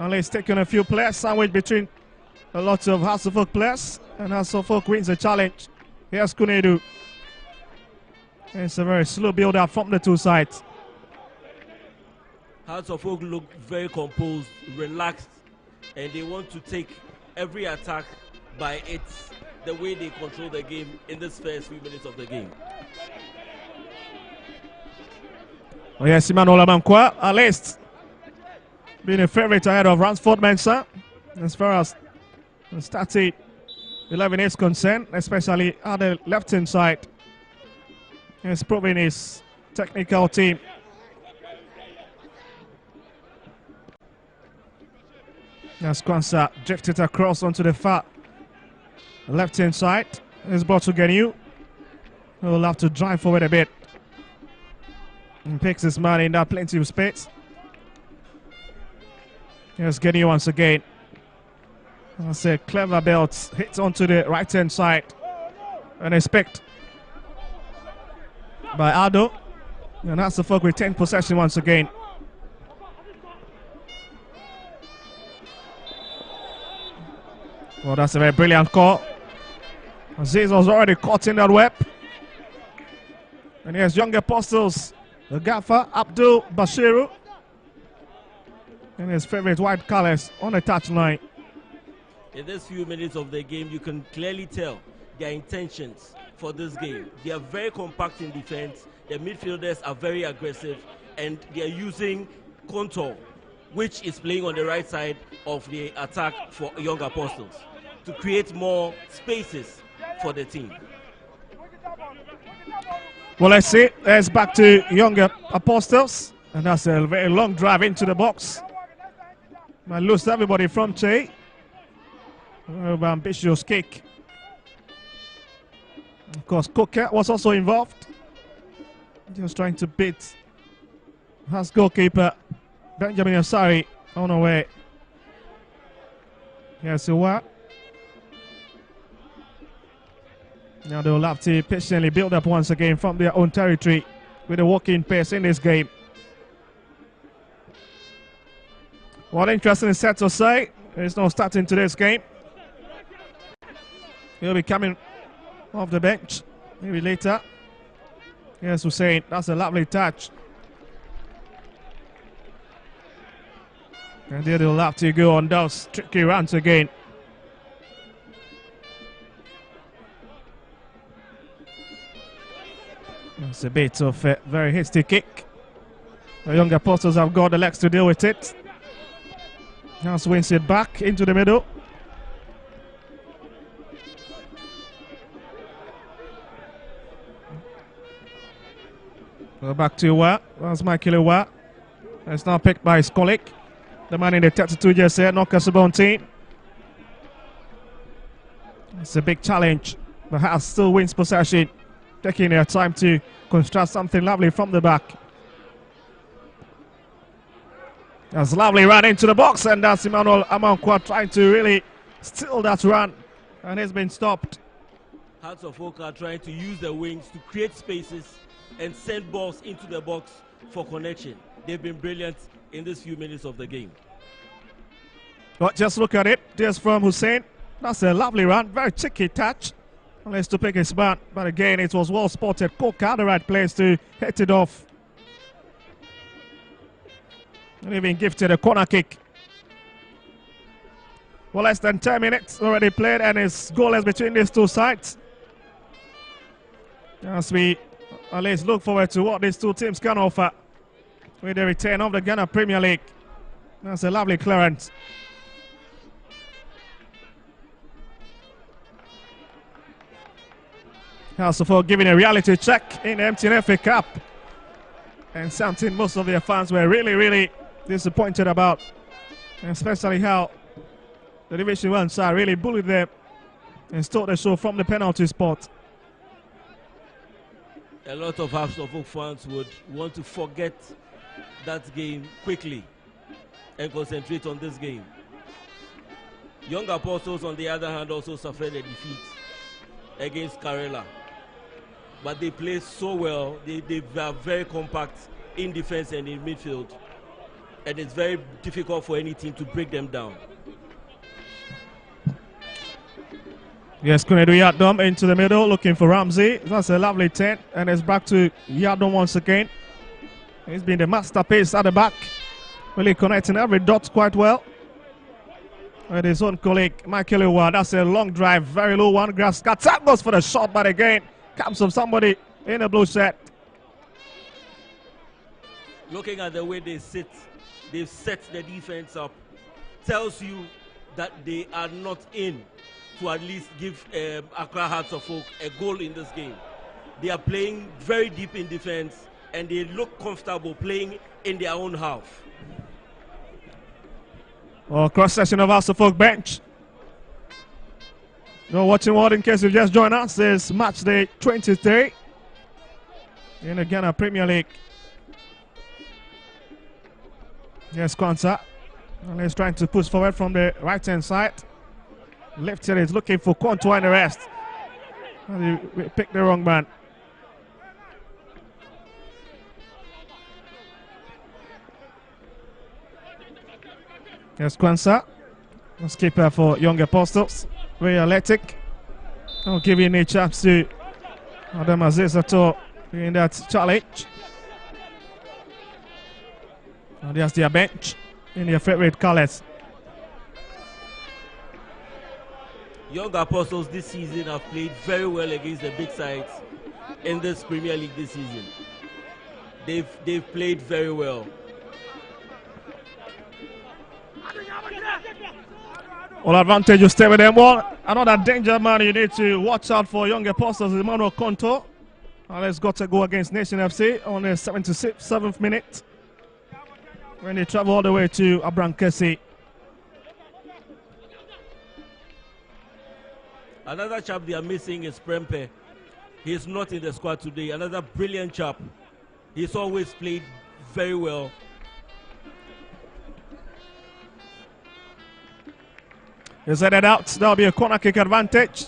Only it's taking a few players, sandwiched between a lot of House of Folk players, and House of Folk wins the challenge. Here's Kunedu. It's a very slow build-up from the two sides. House of Folk look very composed, relaxed, and they want to take every attack by the way they control the game in this first few minutes of the game. Oh yes, Emmanuel Amankwa, at least being a favorite ahead of Ransford Mensah as far as the starting 11 is concerned, especially at the left-hand side. He's proving his technical team. As Kwanzaa drifted across onto the far left-hand side. He's brought to Genu. He'll have to drive forward a bit. And picks his man in that plenty of space. Here's Genu once again. That's a clever belt. Hits onto the right-hand side. And expect by Ado. And that's the folk with 10 possession once again. Well, that's a very brilliant call. Aziz was already caught in that web. And here's Young Apostles, the gaffer, Abdul Bashiru. And his favorite white colors on the touchline. In this few minutes of the game, you can clearly tell their intentions for this game. They are very compact in defense. The midfielders are very aggressive, and they are using Contour, which is playing on the right side of the attack for Young Apostles, to create more spaces for the team. Well, let's see. It's back to Young Apostles, and that's a very long drive into the box. Might lose everybody from Che. Ambitious kick. Of course, Coker was also involved. Just trying to beat has goalkeeper Benjamin Asari on away. Here's Uwa. Now they'll have to patiently build up once again from their own territory with a walking pace in this game. What interesting set to say. There's no starting to this game. He'll be coming off the bench maybe later. Yes, Hussein, that's a lovely touch. And they'll have to go on those tricky runs again. It's a bit of a very hasty kick. The Young Apostles have got the legs to deal with it. Now swings it back into the middle. Go back to Uwa. That's Michael Uwa. It's now picked by his colleague. The man in the 32 jersey, Nokasabon team. It's a big challenge, but Haas still wins possession, taking their time to construct something lovely from the back. That's lovely run into the box, and that's Emmanuel Amankwa trying to really steal that run, and it's been stopped. Hearts of Oak are trying to use the wings to create spaces and send balls into the box for connection. They've been brilliant in these few minutes of the game. But just look at it, just from Hussein. That's a lovely run, very tricky touch. Unless to pick his man, but again it was well spotted. Cook had the right place to hit it off. And even gifted a corner kick. Well, less than 10 minutes already played, and it's goalless between these two sides. As we at least look forward to what these two teams can offer with the return of the Ghana Premier League. That's a lovely clearance. Also for giving a reality check in the MTN FA Cup. And something most of their fans were really disappointed about. Especially how the Division 1 side really bullied them and stole the show from the penalty spot. A lot of House of Oak fans would want to forget that game quickly and concentrate on this game. Young Apostles, on the other hand, also suffered a defeat against Karela. But they play so well. They are very compact in defense and in midfield. and it's very difficult for any team to break them down. Yes, Kunedu Yadom into the middle, looking for Ramsey. That's a lovely 10, and it's back to Yadom once again. He's been the masterpiece at the back, really connecting every dot quite well. And his own colleague, Michael Ewa, that's a long drive, very low one. Grass Katak goes for the shot, but again, comes from somebody in a blue shirt. Looking at the way they sit, they've set the defense up, tells you that they are not in to at least give Accra Hearts of Oak a goal in this game. They are playing very deep in defense, and they look comfortable playing in their own half. Cross section of Hearts of Oak bench. No watching what in case you just joined us. It's match day 23 in the Ghana Premier League. Yes, Kwanzaa. And he's trying to push forward from the right hand side. Left here is looking for Contour and the rest. And he picked the wrong man. Yes, Kwanzaa. Skipper for Young Apostles. Very athletic. I'll give you any chance to Adam Aziz at all in that challenge. And there's their bench in their favorite colors. Young Apostles this season have played very well against the big sides in this Premier League this season. They've played very well. All advantage, you stay with them. Well, another danger man you need to watch out for Young Apostles, Emmanuel Contour. Let's got to go against Nation FC on the 77th minute when they travel all the way to Abrankesi. Another chap they are missing is Prempe. He's not in the squad today. Another brilliant chap. He's always played very well. He's headed out. That'll be a corner kick advantage.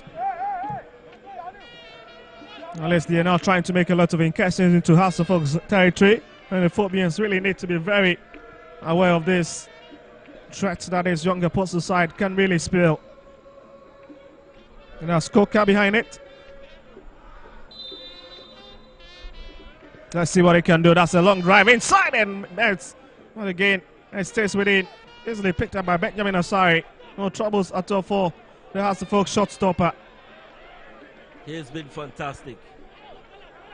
Unless they are now trying to make a lot of incursions into House of Oaks territory. And the Phobians really need to be very aware of this threat that is Young Apostles side can really spill. And there's Koka behind it. Let's see what he can do. That's a long drive inside, and that's, well, again, it stays within. Easily picked up by Benjamin Asari. No troubles at all for the House of Oak shot stopper. He has been fantastic.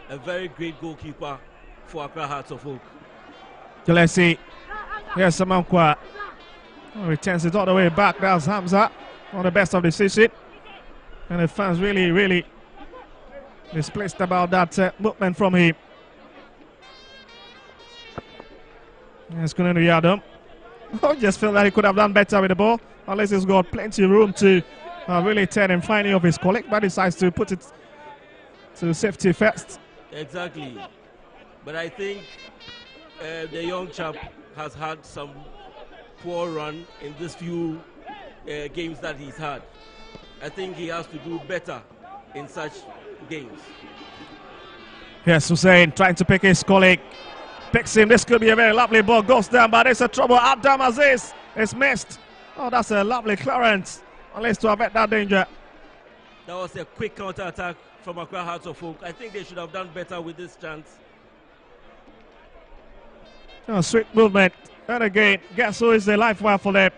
A very great goalkeeper for Accra Hearts of Oak. So let's see. Here's Samankwa. Returns it all the way back. That's Hamza on the best of the season. And the fans really displeased about that movement from him. It's going to Yadom. I just feel that he could have done better with the ball. Unless he's got plenty of room to really turn and find any of his colleague, but decides to put it to safety first. Exactly. But I think the young chap has had some poor run in these few games that he's had. I think he has to do better in such games. Yes, Hussein trying to pick his colleague. Picks him. This could be a very lovely ball. Goes down, but it's a trouble. Adam Aziz is missed. Oh, that's a lovely clearance. Unless to avert that danger. That was a quick counter-attack from Accra Hearts of Oak. I think they should have done better with this chance. Oh, sweet movement. And again, guess who is the life wire for them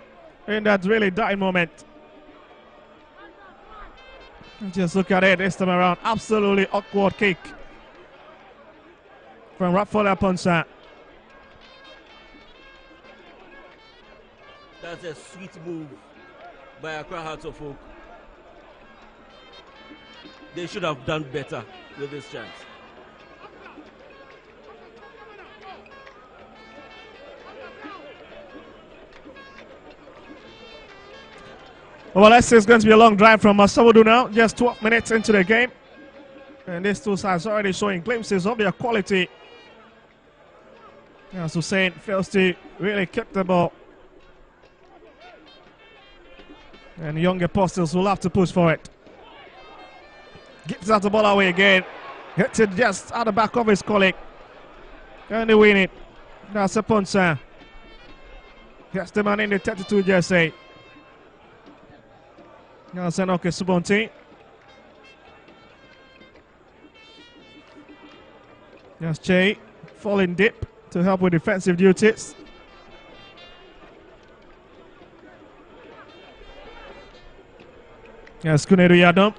in that really dying moment. Just look at it this time around. Absolutely awkward kick from Rafael Ponsa. That's a sweet move by Accra Hearts of Oak. They should have done better with this chance. Well, let's say it's going to be a long drive from Masamudu now. Just 12 minutes into the game. And these two sides already showing glimpses of their quality. As Hussein fails to really keep the ball. And Young Apostles will have to push for it. Gives out the ball away again. Hits it just at the back of his colleague. And they win it. That's a Ponsa. That's the man in the 32 jersey. Now Senoke Subonti. Yes, Che falling deep to help with defensive duties. Yes, Kunedu Yadom.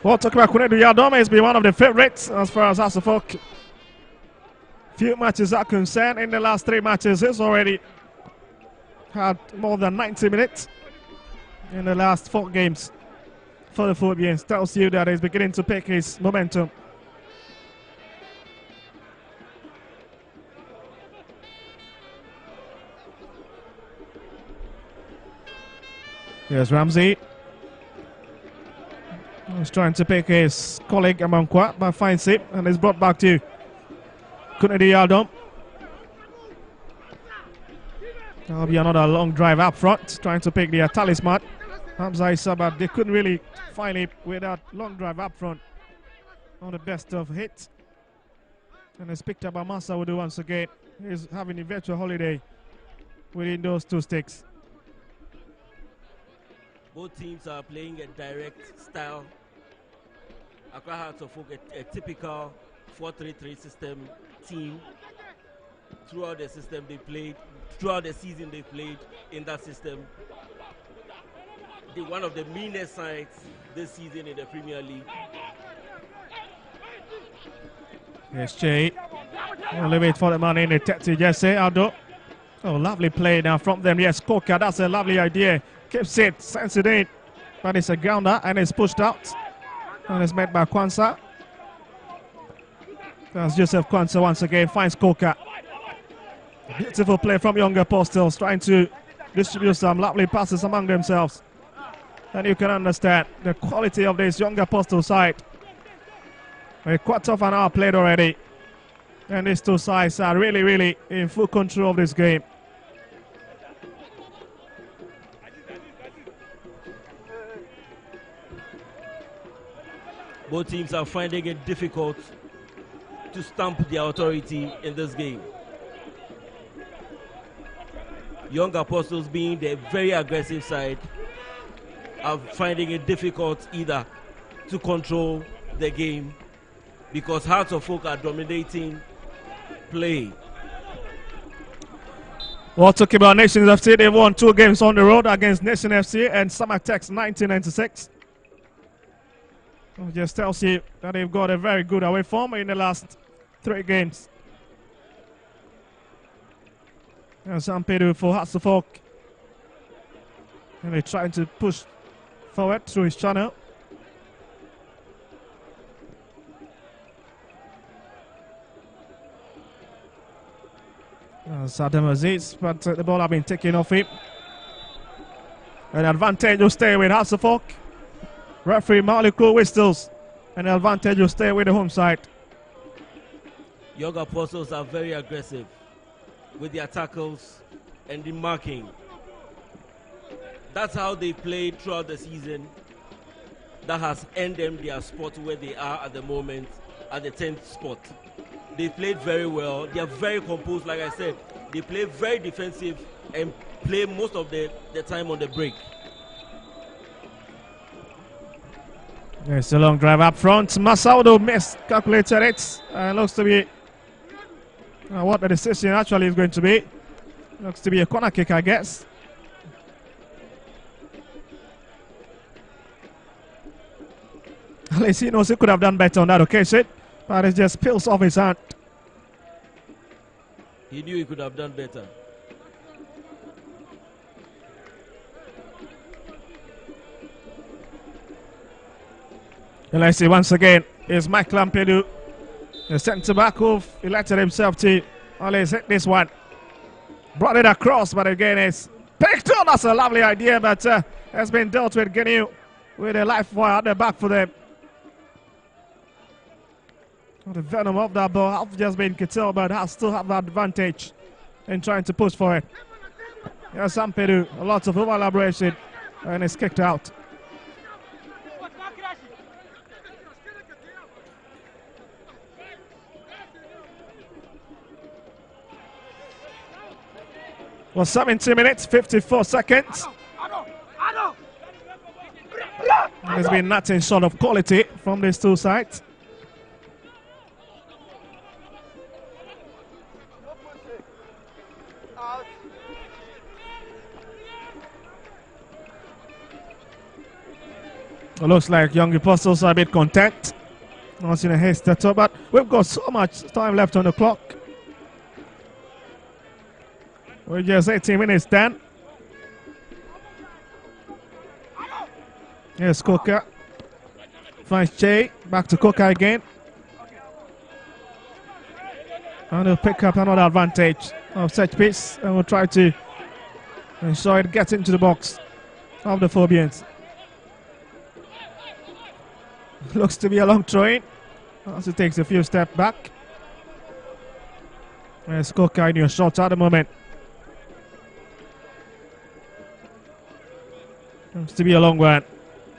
Well, talking about Kunedu Yadom, he's been one of the favorites as far as Asafok few matches are concerned. In the last 3 matches, he's already had more than 90 minutes in the last 4 games for the Phobians. Tells you that he's beginning to pick his momentum. Here's Ramsey. He's trying to pick his colleague Amankwa, but finds it and is brought back to Kunedi Yaldom. That'll be another long drive up front, trying to pick the talisman. Hamza Issa, but they couldn't really find it with that long drive up front on the best of hits. And it's picked up by Masa Wudu once again. He's having a virtual holiday within those 2 sticks. Both teams are playing a direct style. Accra Hearts of Oak, a typical 4-3-3 system team. Throughout the system they played, throughout the season they played in that system. They're one of the meanest sides this season in the Premier League. Yes, Che. Only wait for the man in the taxi, Jesse Aldo. Oh, lovely play now from them. Yes, Koka, that's a lovely idea. Keeps it, sends it in. But it's a grounder and it's pushed out. And it's met by Kwanzaa. That's Joseph Kwanzaa once again, finds Koka. Beautiful play from Young Apostles, trying to distribute some lovely passes among themselves. And you can understand the quality of this Young Apostle side. A quarter of an hour played already. And these 2 sides are really in full control of this game. Both teams are finding it difficult to stamp their authority in this game. Young Apostles, being the very aggressive side, are finding it difficult either to control the game because Hearts of Oak are dominating play. Well, talking about Nations FC, they've won 2 games on the road against Nation FC and Samatex 1996. It just tells you that they've got a very good away form in the last 3 games. And Sampedu for Hearts of Oak. And they're trying to push forward through his channel. Saddam Aziz, but the ball has been taken off him. An advantage will stay with Hearts of Oak. Referee Maliko whistles. An advantage will stay with the home side. Young Apostles are very aggressive with their tackles and the marking. That's how they played throughout the season. That has earned them their spot where they are at the moment, at the 10th spot. They played very well. They are very composed, like I said. They play very defensive and play most of the time on the break. It's a long drive up front. Masaudo miscalculated it. Looks to be what the decision actually is going to be. Looks to be a corner kick, I guess. At least he knows he could have done better on that occasion, but it just peels off his hand. He knew he could have done better. And let's see once again is Mike Lampedu, the centre back who elected himself to always hit this one. Brought it across, but again it's picked on. That's a lovely idea, but has been dealt with. Genu with a life wire at the back for them. The venom of that ball has just been curtailed, but has still have that advantage in trying to push for it. Yes, Lampedu, a lot of over elaboration, and it's kicked out. Well, 70 minutes, 54 seconds. There's been nothing short of quality from these two sides. It looks like Young Apostles are a bit content. Not in a haste at all, but we've got so much time left on the clock. We're just 18 minutes then. Here's Coker. Finds Che. Back to Coker again. And he'll pick up another advantage of set piece. And we'll try to ensure it gets into the box of the Phobians. Looks to be a long throw-in as he takes a few steps back. There's Coker in your shot at the moment. Seems to be a long one.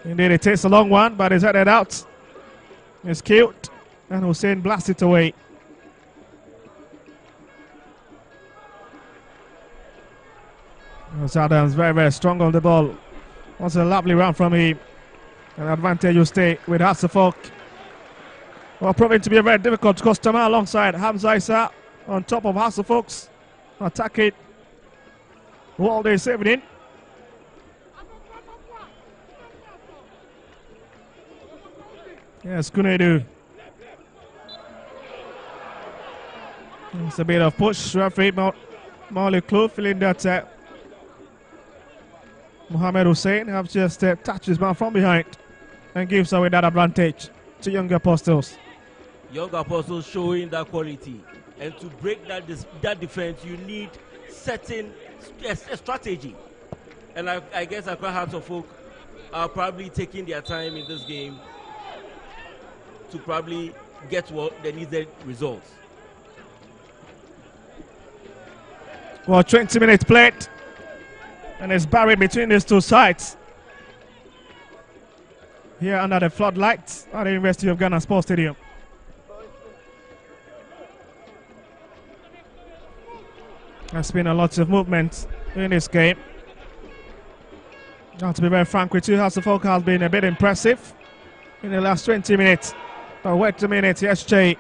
Indeed, it is a long one, but it's headed out. It's cute, and Hussein blasts it away. Adams very, very strong on the ball. Was a lovely run from him. An advantage will stay with Hasselfolk. Well, proving to be a very difficult customer alongside Hamza Issa on top of Hasselfolk's attack it. All day saving in. Yes, Kunedu. It's a bit of push. Referee Marley Kloof feeling that Mohamed Hussein have just touched his man from behind and gives away that advantage to Young Apostles. Young Apostles showing that quality, and to break that defense, you need certain strategy. And I guess Accra Hearts of Oak are probably taking their time in this game to probably get what the needed results. Well, 20 minutes played, and it's buried between these two sides. Here under the floodlights at the University of Ghana Sports Stadium. There's been a lot of movement in this game. Now, to be very frank with you, Hasselfolk has been a bit impressive in the last 20 minutes. But wait a minute, yes, Che.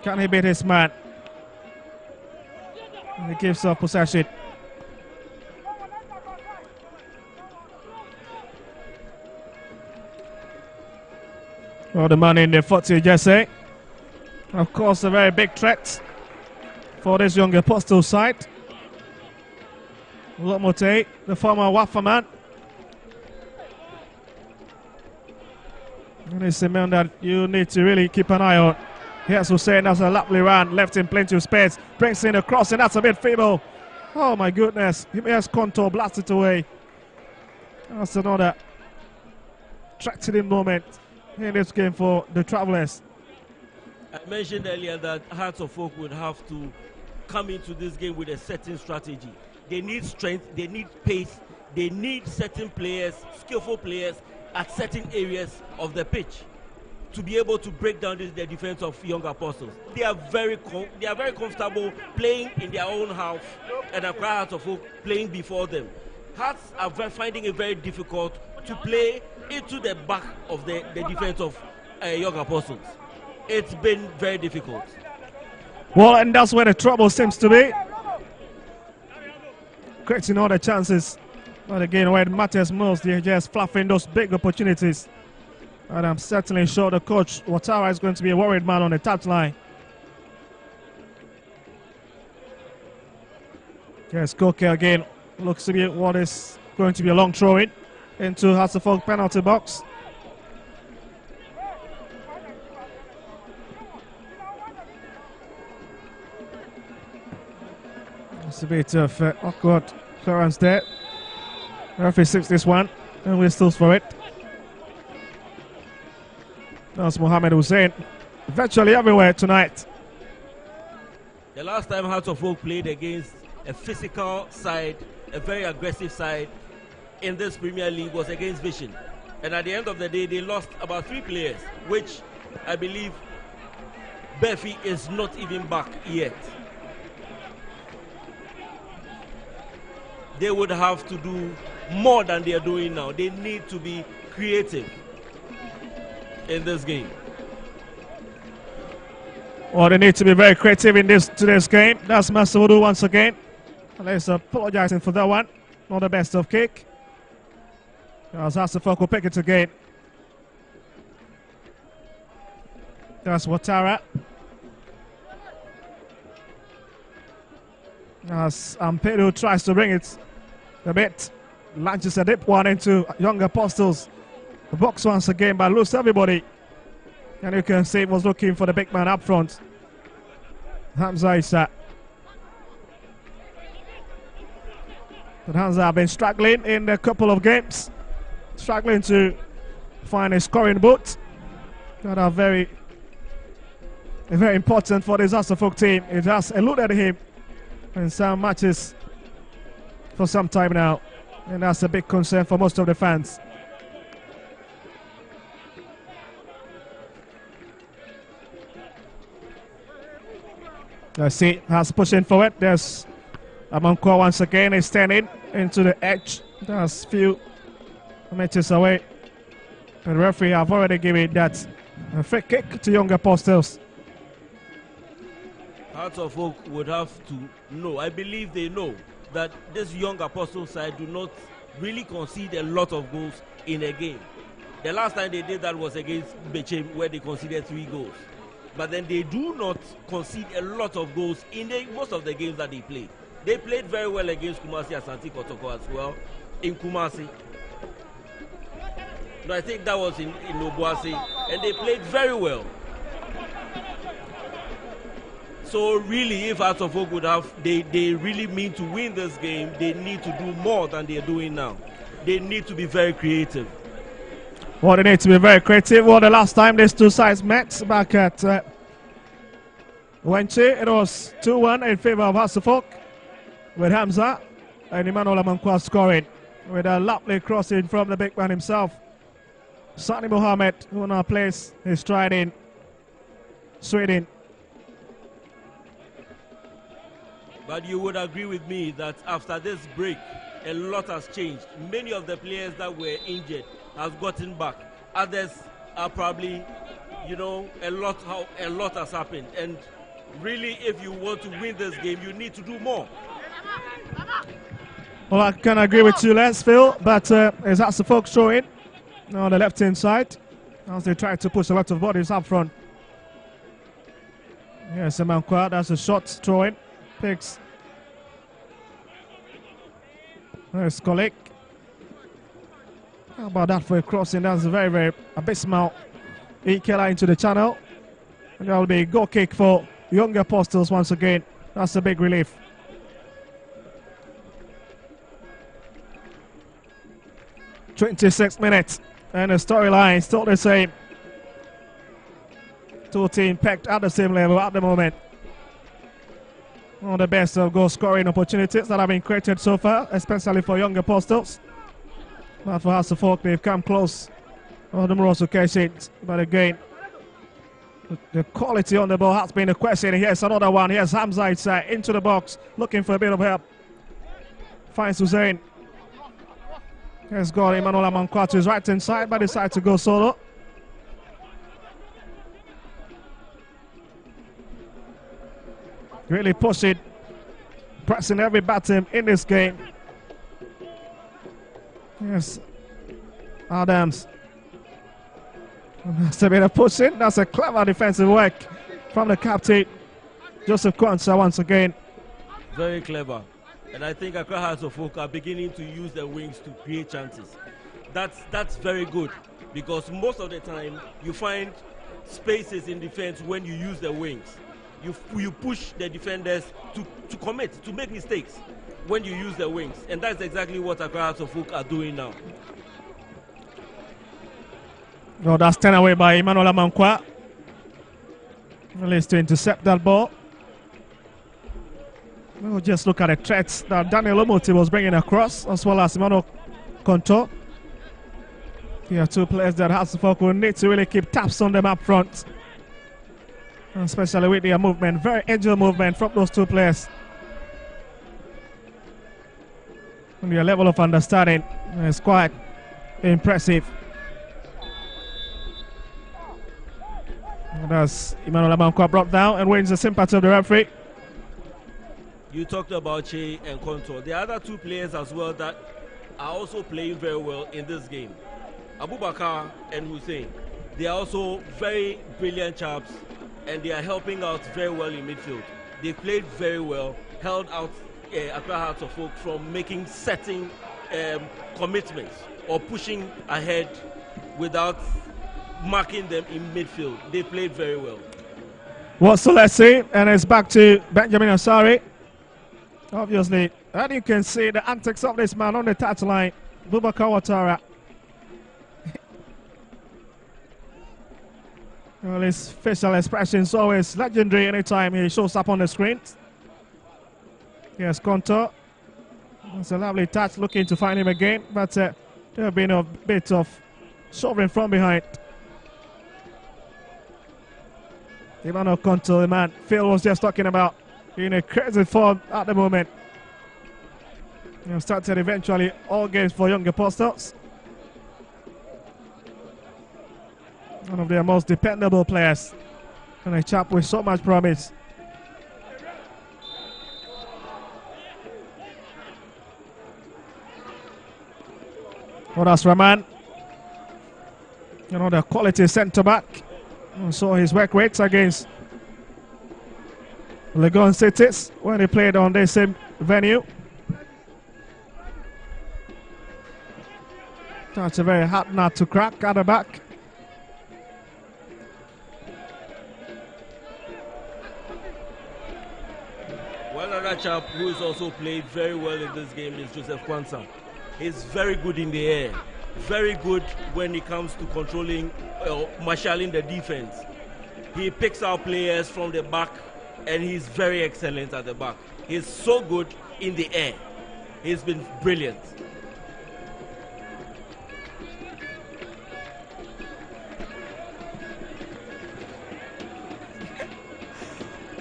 Can he beat his man? And he gives up possession. Well, the man in the 40, Jesse. Of course, a very big threat for this Young Apostle side. Lomote, the former Wafa man. And it's a man that you need to really keep an eye on. Here's Hussein, that's a lovely run, left in plenty of space, brings in a cross, and that's a bit feeble. Oh my goodness, he has contour, blasted away. That's another threatening moment in this game for the Travelers. I mentioned earlier that Hearts of Oak would have to come into this game with a certain strategy. They need strength, they need pace, they need certain players, skillful players at certain areas of the pitch to be able to break down the defense of Young Apostles. They are very comfortable playing in their own half, and Accra Hearts of Oak playing before them. Hearts are finding it very difficult to play into the back of the defense of Young Apostles. It's been very difficult. Well, and that's where the trouble seems to be. Creating all the chances. But again, when Matthias Mills, they're just fluffing those big opportunities. And I'm certainly sure the coach, Watara, is going to be a worried man on the touchline. Yes, Koke again. Looks to be what is going to be a long throw in into Hasselfolk penalty box. It's a bit of awkward clearance there. Referee 6 this one, and whistles for it. That's Mohamed Hussein. Virtually everywhere tonight. The last time Hearts of Oak played against a physical side, a very aggressive side in this Premier League was against Vision. And at the end of the day, they lost about 3 players, which I believe Befi is not even back yet. they would have to do more than they are doing now. They need to be creative in this game. Well, they need to be very creative in today's game. That's Master Voodoo once again. Let's apologizing for that one. Not the best of kick. As Hasselfolk will pick it again. That's Watara. As Ampedu tries to bring it a bit. Launches a deep one into Young Apostles. The box once again, but lose everybody. And you can see he was looking for the big man up front. Hamza Issa. But Hamza have been struggling in a couple of games. Struggling to find a scoring boot. That are very important for this Hasselfolk team. It has eluded him in some matches for some time now. And that's a big concern for most of the fans. Let's see, has pushing forward. There's Amankwa once again is standing into the edge. That's few meters away. The referee have already given that a free kick to Young Apostles. Hearts of Oak would have to know, I believe they know, that this Young Apostles side do not really concede a lot of goals in a game. The last time they did that was against Bechem, where they conceded 3 goals. But then they do not concede a lot of goals in most of the games that they play. They played very well against Kumasi Asante Kotoko as well in Kumasi. No, I think that was in Obuasi, and they played very well. So really, if Hearts of Oak would have, they really mean to win this game, they need to do more than they're doing now. They need to be very creative. Well, they need to be very creative. Well, the last time these two sides met back at Wenche, it was 2-1 in favor of Hasselfolk, with Hamza and Emmanuel Amankwa scoring with a lovely crossing from the big man himself, Sani Mohammed, who now plays his stride in Sweden. But you would agree with me that after this break, a lot has changed. Many of the players that were injured have gotten back. Others are probably, a lot has happened. And really, if you want to win this game, you need to do more. Well, I can agree with you, Les, Phil, but it's Hasselfolk showing on the left-hand side as they try to push a lot of bodies up front. Yes, Amankwa, that's a shot throwing. Picks. There's Kolik. How about that for a crossing? That's a very, very abysmal Ikela into the channel. And that will be a goal kick for Young Apostles once again. That's a big relief. "26 minutes and the storyline is still the same. Two teams packed at the same level at the moment. One of the best of goal scoring opportunities that have been created so far, especially for Young Apostles. But for Hasselfolk, they've come close on numerous occasions. But again, the quality on the ball has been a question. Here's another one. Here's Hamza into the box, looking for a bit of help. Finds Hussein. Here's got Emmanuel Amankwa to his right-hand side, but decides to go solo. Really pushing, pressing every button in this game. Yes, Adams. That's a bit of pushing. That's a clever defensive work from the captain, Joseph Kwanzaa, once again. Very clever. And I think Accra Hearts of Oak are beginning to use their wings to create chances. That's very good, because most of the time you find spaces in defense when you use the wings. You push the defenders to commit, to make mistakes when you use the wings. And that's exactly what Accra Hearts of Oak are doing now. No, that's taken away by Emmanuel Amankwa. Released to intercept that ball. We'll just look at the threats that Daniel Omoti was bringing across, as well as Emmanuel Konto. Here are two players that Hasselfolk will need to really keep taps on them up front. Especially with their movement, very agile movement from those two players. And your level of understanding is quite impressive. That's Emmanuel Amankwa brought down and wins the sympathy of the referee. You talked about Che and Contour. There are other two players as well that are also playing very well in this game. Abubakar and Hussein. They are also very brilliant chaps and they are helping out very well in midfield. They played very well, held out Accra Hearts of Oak from making certain commitments or pushing ahead without marking them in midfield. They played very well. What's the let's see, and it's back to Benjamin Asari. Obviously, and you can see the antics of this man on the touchline, Bubakar Watara. Well, his facial expressions always legendary anytime he shows up on the screen. Yes, Contour. It's a lovely touch, looking to find him again, but there have been a bit of shoving from behind. Emmanuel Contour, the man Phil was just talking about, in a crazy form at the moment. Started eventually all games for Young Apostles. One of their most dependable players, and a chap with so much promise. Oh, that's Rahman. The quality centre back. So his work rates against Legon Cities when he played on the same venue. That's a very hard nut to crack at the back. One other chap who has also played very well in this game is Joseph Kwanzaa. He's very good in the air, very good when it comes to controlling marshalling the defense. He picks out players from the back and he's very excellent at the back. He's so good in the air. He's been brilliant.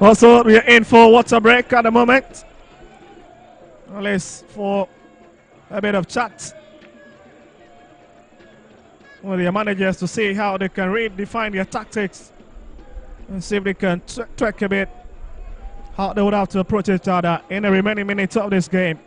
Also, we are in for water break at the moment. At least for a bit of chat with the managers to see how they can redefine their tactics and see if they can track a bit how they would have to approach each other in the remaining minutes of this game.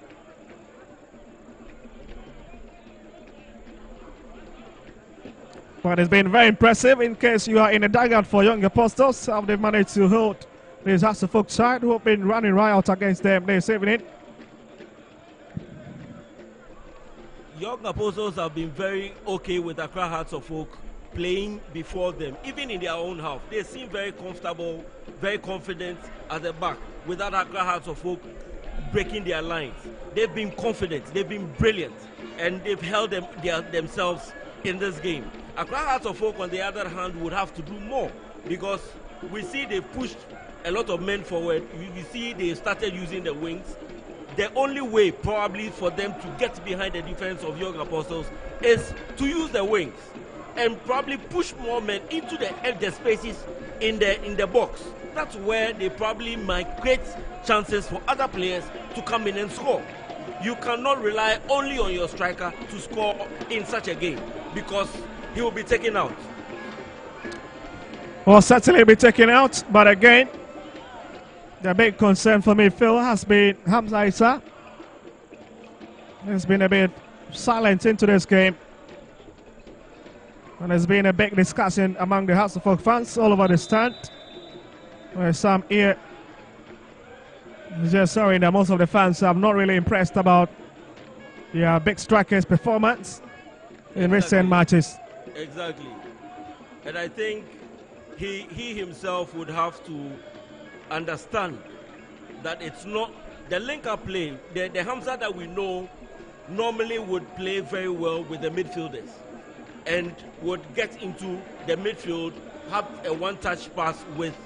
But it's been very impressive in case you are in the dugout for Young Apostles, how they've managed to hold this Hasselhoff side who have been running riot against them this evening. Young Apostles have been very okay with Accra Hearts of Oak playing before them, even in their own half. They seem very comfortable, very confident at the back without Accra Hearts of Oak breaking their lines. They've been confident, they've been brilliant, and they've held themselves in this game. Accra Hearts of Oak, on the other hand, would have to do more because we see they've pushed a lot of men forward. You see they started using the wings. The only way probably for them to get behind the defense of Young Apostles is to use the wings and probably push more men into the spaces in the box. That's where they probably might create chances for other players to come in and score. You cannot rely only on your striker to score in such a game because he will be taken out. Will certainly be taken out, but again, the big concern for me, Phil, has been Hamza Issa. There's been a bit silent into this game. And there's been a big discussion among the House of Folk fans all over the stand. Where some here just sorry that most of the fans are not really impressed about the big striker's performance in recent matches. Exactly. And I think he himself would have to understand that it's not the link-up play. The Hamza that we know normally would play very well with the midfielders and would get into the midfield, have a one-touch pass with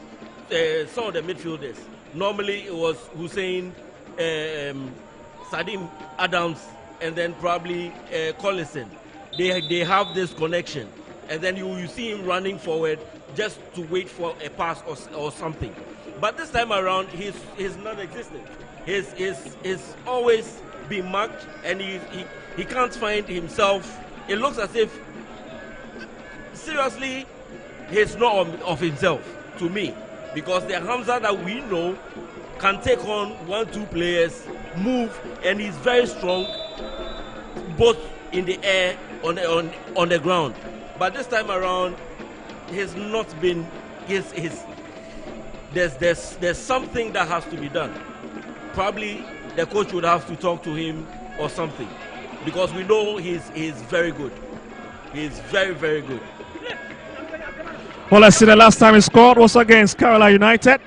some of the midfielders. Normally it was Hussein, Sadim Adams, and then probably Collison. They have this connection, and then you see him running forward just to wait for a pass or something. But this time around, he's non-existent. He's always being marked and he can't find himself. It looks as if seriously he's not of himself to me, because the Hamza that we know can take on 1-2 players, move, and he's very strong both in the air, on the ground. But this time around, he's not been. There's something that has to be done. Probably the coach would have to talk to him or something, because we know he's very good. He's very, very good. Well, let's see, the last time he scored was against Kerala United,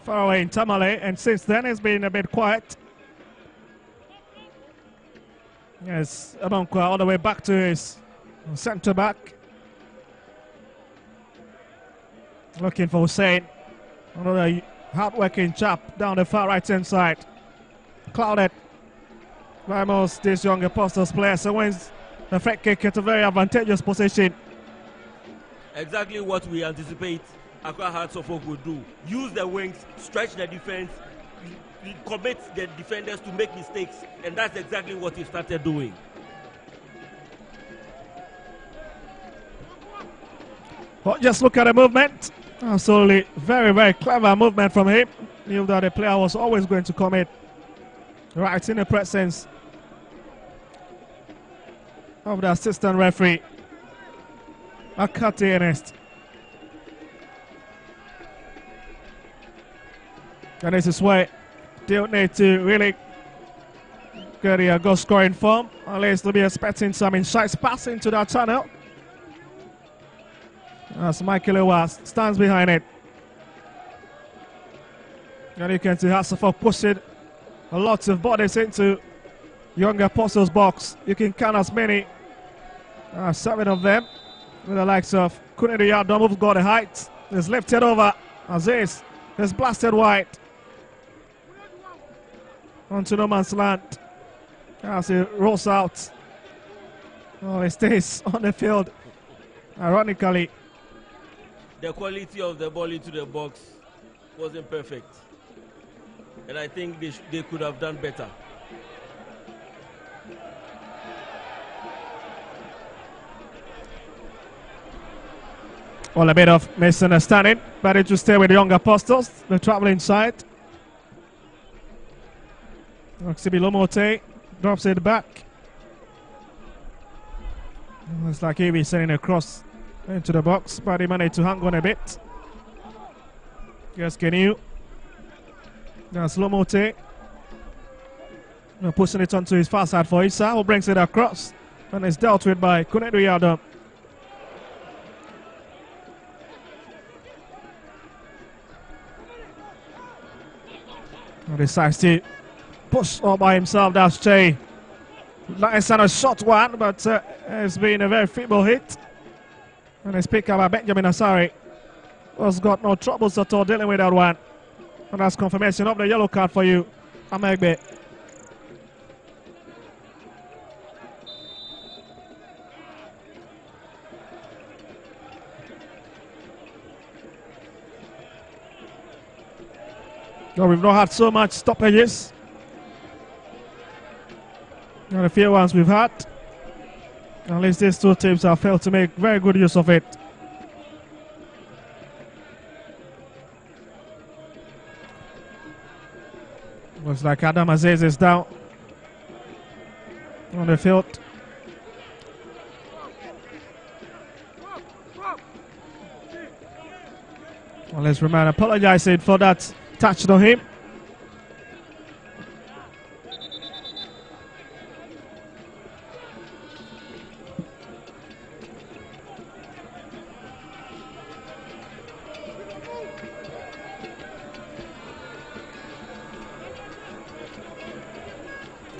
far away in Tamale, and since then it's been a bit quiet. Yes, Abankwa all the way back to his centre back. Looking for Hussein, another hard-working chap down the far right-hand side. Clouded by most these young Apostles players, so wins the free kick at a very advantageous position. Exactly what we anticipate Accra Hearts of Oak would do. Use the wings, stretch the defense, commit the defenders to make mistakes, and that's exactly what he started doing. Well, just look at the movement. Absolutely very, very clever movement from him. Knew that the player was always going to commit right in the presence of the assistant referee, Akati Ernest. And this is why they'll need to really get a goal scoring form. At least they'll be expecting some insights passing to that channel. As Michael Ewa stands behind it. And you can see Hasselhoff pushing a lot of bodies into young Apostles box. You can count as many, 7 of them, with the likes of Kunedu Yadom, who's got the height. He's lifted over. Aziz is blasted wide onto no man's land as he rolls out. Oh, he stays on the field. Ironically, the quality of the ball into the box wasn't perfect, and I think they could have done better. Well, a bit of misunderstanding, but it will stay with the young Apostles. The traveling side. Oxibi Lomote drops it back. Looks like he'll be sending across into the box, but he managed to hang on a bit. Yes, Kenu. That's Lomote. Pushing it onto his far side for Issa, who brings it across. And it's dealt with by Kunedu Yadom. And decides to push all by himself. That's Che. Nice and a short one, but it's been a very feeble hit. And it's picked up by Benjamin Asari, who's got no troubles at all dealing with that one. And that's confirmation of the yellow card for you, Amegbe. No, we've not had so much stoppages. And the few ones we've had, at least these two teams have failed to make very good use of it. Looks like Adam Aziz is down on the field. Well, let's remind apologizing for that touch on him.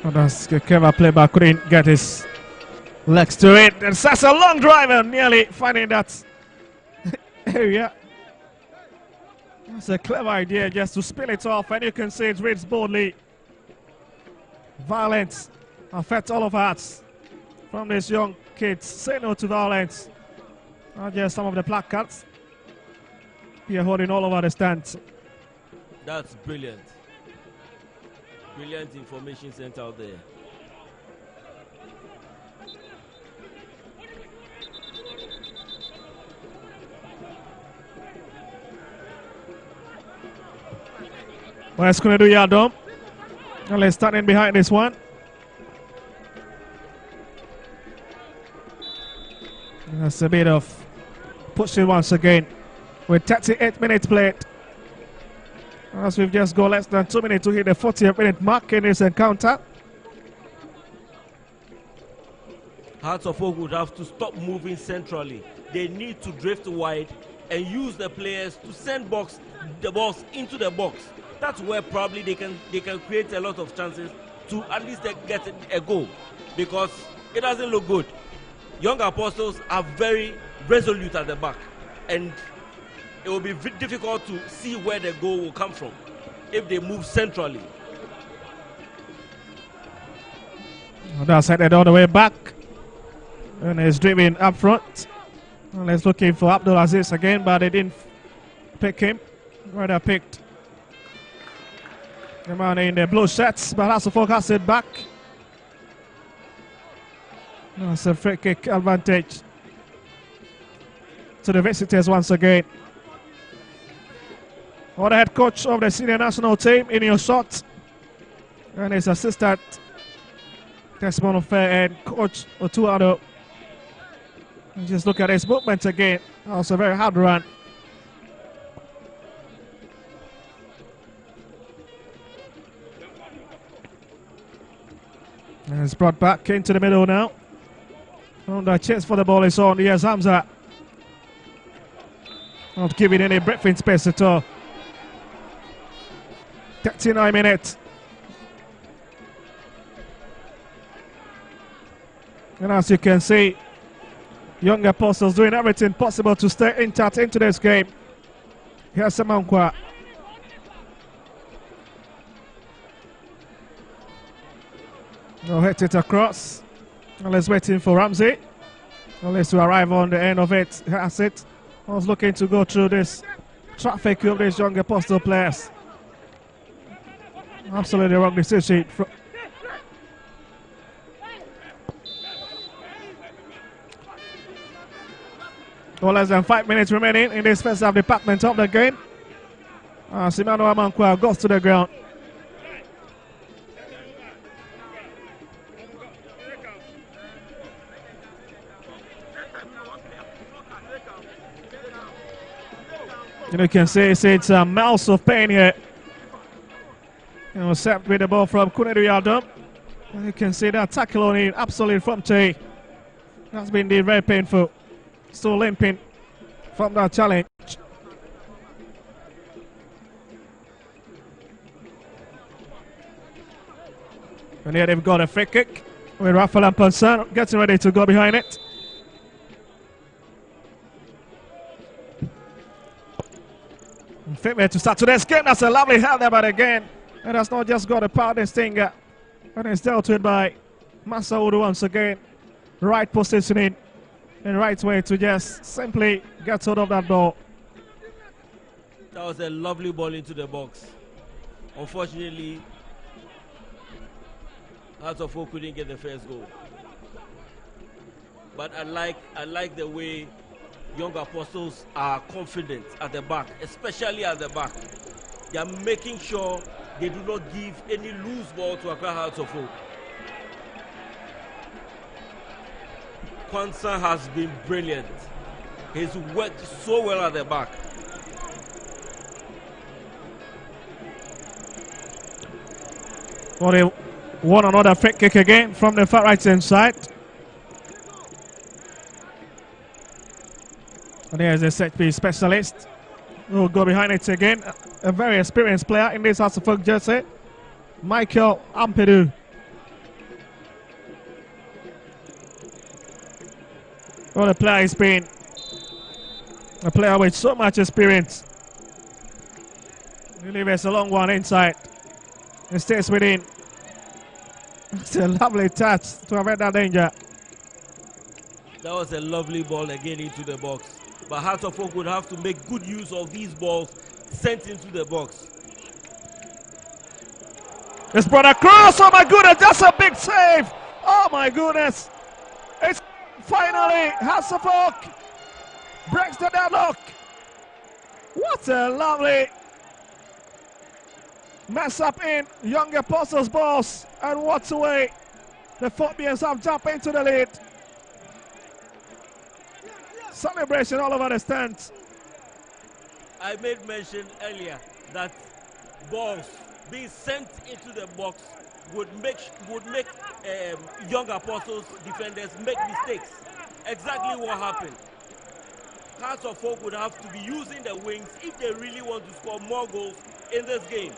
Oh, that's a clever play, but couldn't get his legs to it. And that's a long drive and nearly finding that area. That's a clever idea, just to spill it off, and you can see it reads boldly. Violence affects all of us. From these young kids, say no to violence. Not just some of the placards here holding all over the stands. That's brilliant. Brilliant information sent out there. Well, it's going to do Yadom. And let's start in behind this one. That's a bit of pushing once again with 38 minutes played. As we've just got less than 2 minutes to hit the 40th minute mark in this encounter. Hearts of Oak would have to stop moving centrally. They need to drift wide and use the players to send the balls into the box. That's where probably they can create a lot of chances to at least get a goal, because it doesn't look good. Young Apostles are very resolute at the back, and it will be difficult to see where the goal will come from if they move centrally. That's headed all the way back, and he's dribbling up front. And he's looking for Abdul Aziz again, but they didn't pick him. Rather picked the man in the blue shirts, but has to focus it back. That's a free kick advantage to the visitors once again. Or the head coach of the senior national team in your shot, and his assistant Desmond Fair and coach Otuado. And just look at his movement again. Also very hard run. And it's brought back into the middle now. And the chase for the ball is on. Here's Hamza. Not giving any breathing space at all. 39 minutes. And as you can see, Young Apostles doing everything possible to stay intact into this game. Here's Samankwa. No, hit it across. Let's waiting for Ramsey. Let's to arrive on the end of it. That's it. I was looking to go through this traffic of these Young Apostle players. Absolutely wrong decision. No less than 5 minutes remaining in this first half department of the game. Simano Amankwa goes to the ground. You can see it's a mouse of pain here. Set with the ball from Kunedu Yadom. You can see that tackle on him, absolutely from Tay. That's been indeed very painful. Still limping from that challenge. And here they've got a free kick with Rafael Ampansan getting ready to go behind it. Fit to start today's game. That's a lovely help there, but again, and that's not just got a power this thing. And it's dealt with by Masaudu once again. Right positioning and right way to just simply get hold of that ball. That was a lovely ball into the box. Unfortunately, Hearts of Oak couldn't get the first goal. But I like the way Young Apostles are confident at the back, especially at the back. They are making sure they do not give any loose ball to Accra Hearts of Oak. Kwanzaa has been brilliant. He's worked so well at the back. Well, they won another free kick again from the far right hand side. And there's a set piece specialist who will go behind it again. A very experienced player in this Hearts of Oak jersey, Michael Ampedu. Well, the player has been a player with so much experience. He delivers a long one inside. It stays within. It's a lovely touch to avoid that danger. That was a lovely ball again into the box. But Hearts of Oak would have to make good use of these balls sent into the box. It's brought across. Oh my goodness, that's a big save. Oh my goodness. It's finally Hasselhoff breaks the deadlock. What a lovely mess up in Young Apostles' balls. And what a way the Phobbians have jumped into the lead. Celebration all over the stands. I made mention earlier that balls being sent into the box would make Young Apostles defenders make mistakes. Exactly what happened. Hearts of Oak would have to be using the wings if they really want to score more goals in this game.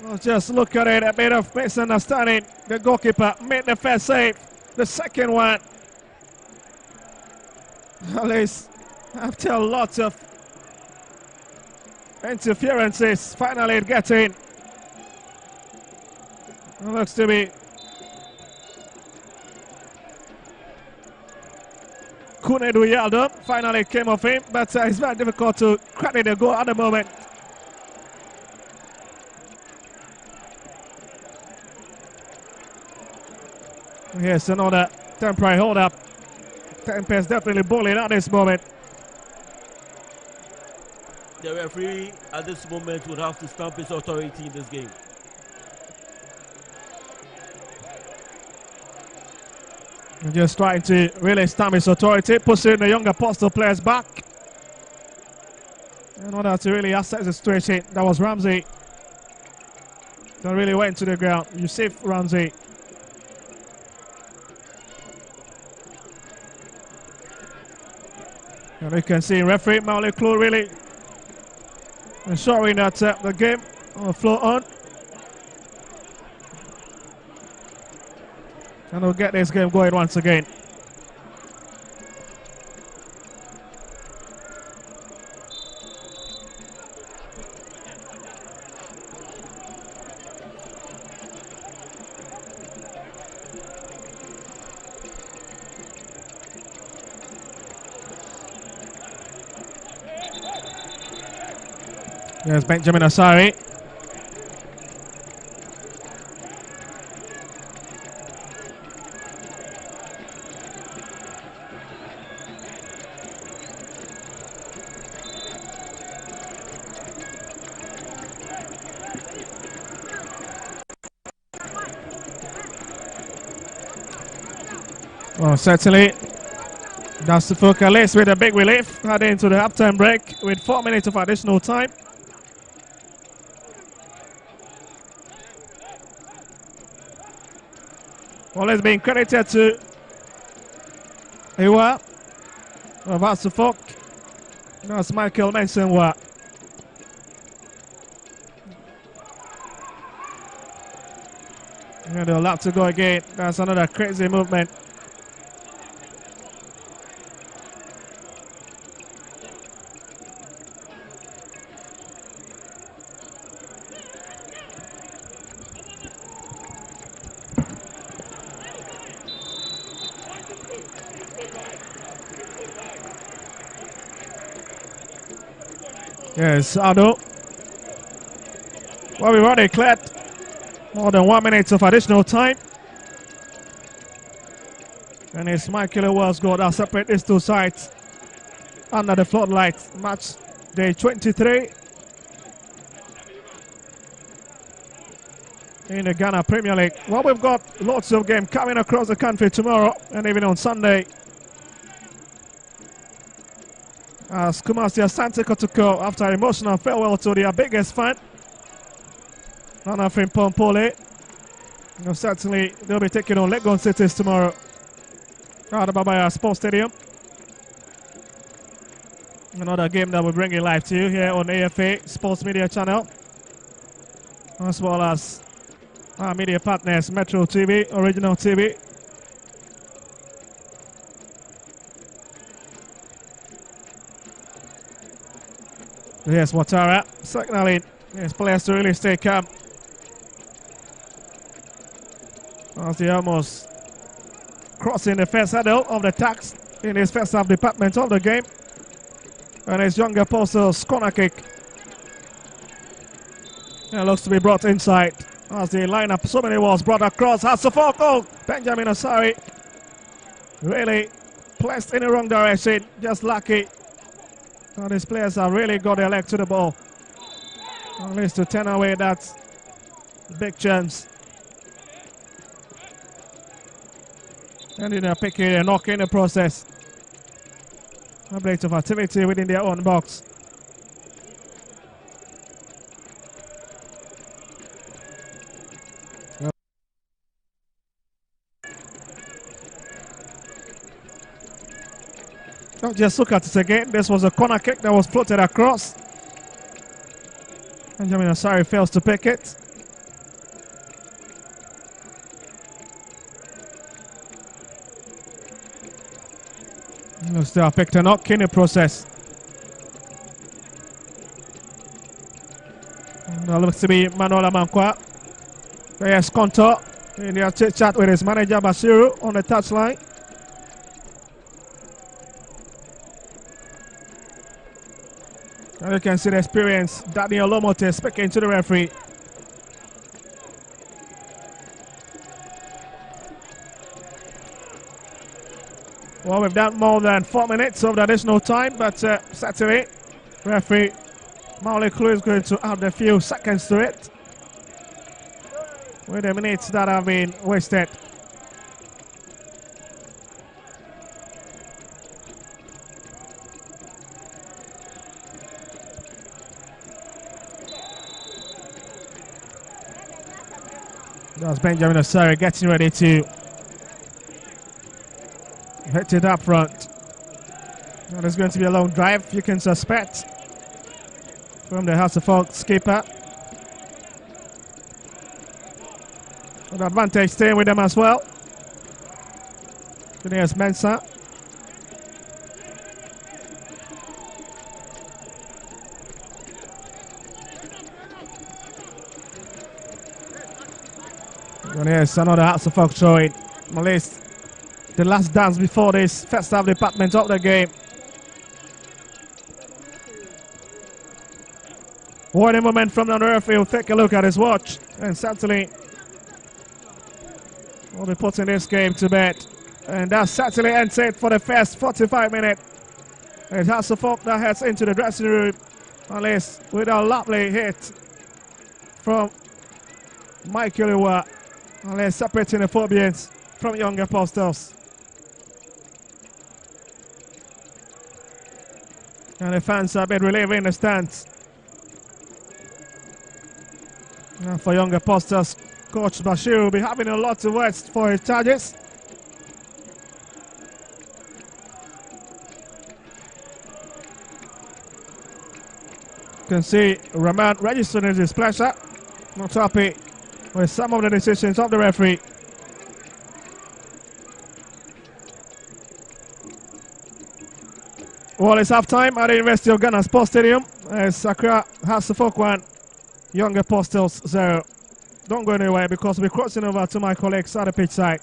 Well, just look at it, a bit of misunderstanding. The goalkeeper made the first save. The second one, at least after lots of interferences, finally it gets in. It looks to be Kunedu Yaldo finally came off him, but it's very difficult to credit the goal at the moment. Here's another temporary hold up. Tempest definitely balling at this moment. The referee at this moment would have to stamp his authority in this game. Just trying to really stamp his authority, pushing the Young Apostle players back. In order to really assess the situation, that was Ramsey that really went to the ground. Yusuf Ramsey. And you can see referee Mauli Klu really ensuring that the game will flow on. And we'll get this game going once again. There's Benjamin Asari. Well, certainly that's the focus with a big relief heading into the halftime break with 4 minutes of additional time. Well, it's been credited to Iwa of Hasselhoff. That's Michael Mensenwa. And they'll have to go again. That's another crazy movement. Yes, Ado. Well, we've already cleared more than 1 minute of additional time. And it's Michael Wells goal that separate these two sides under the floodlights. Match day 23 in the Ghana Premier League. Well, we've got lots of games coming across the country tomorrow and even on Sunday. As Kumasi Asante Kotoko, after emotional farewell to their biggest fan, Nana Frimpong. Certainly they'll be taking on Legon Cities tomorrow at the Babaya Sports Stadium. Another game that we're bringing live to you here on AFA Sports Media Channel, as well as our media partners Metro TV, Original TV. Here's Watara signaling his players to really stay calm as they almost crossing the first hurdle of the tax in his first half department of the game. And his Young Apostles corner kick. It looks to be brought inside as the lineup, so many was brought across. Has the foul. Oh, Benjamin Asari really placed in the wrong direction. Just lucky. Now these players have really got their leg to the ball. At least to turn away that big chance. Ending up picking and knocking in the process. A bit of activity within their own box. Just look at it again. This was a corner kick that was floated across. Benjamin Asari fails to pick it. Still picked a knock in the process. Now looks to be Manola Mankwa. There's Konto in their chit chat with his manager Basiru on the touchline. And you can see the experience. Daniel Lomote speaking to the referee. Well, we've done more than 4 minutes of the additional time, but certainly, referee Mauli Klu is going to add a few seconds to it with the minutes that have been wasted. That's Benjamin Asari getting ready to hit it up front. And there's going to be a long drive, you can suspect, from the House of Folk skipper. An advantage staying with them as well. There's Mensah. And here's another House of Folk showing. Malis, the last dance before this first half department of the game. Warning moment from the referee. We'll take a look at his watch and certainly we'll be putting this game to bed. And that certainly ends it for the first 45 minutes. It has the folk that heads into the dressing room. Unless with a lovely hit from Michael Iwa. Unless separating the Phobians from Young Apostles. And the fans have been relieving the stands. And for Young Apostles, Coach Bashir will be having a lot of words for his charges. You can see Rahman registering his displeasure. Not happy with some of the decisions of the referee. Well, it's half time at the University of Ghana Sports Stadium. Accra has the folk 1, Young Apostles 0. Don't go anywhere because we're crossing over to my colleagues at the pitch side.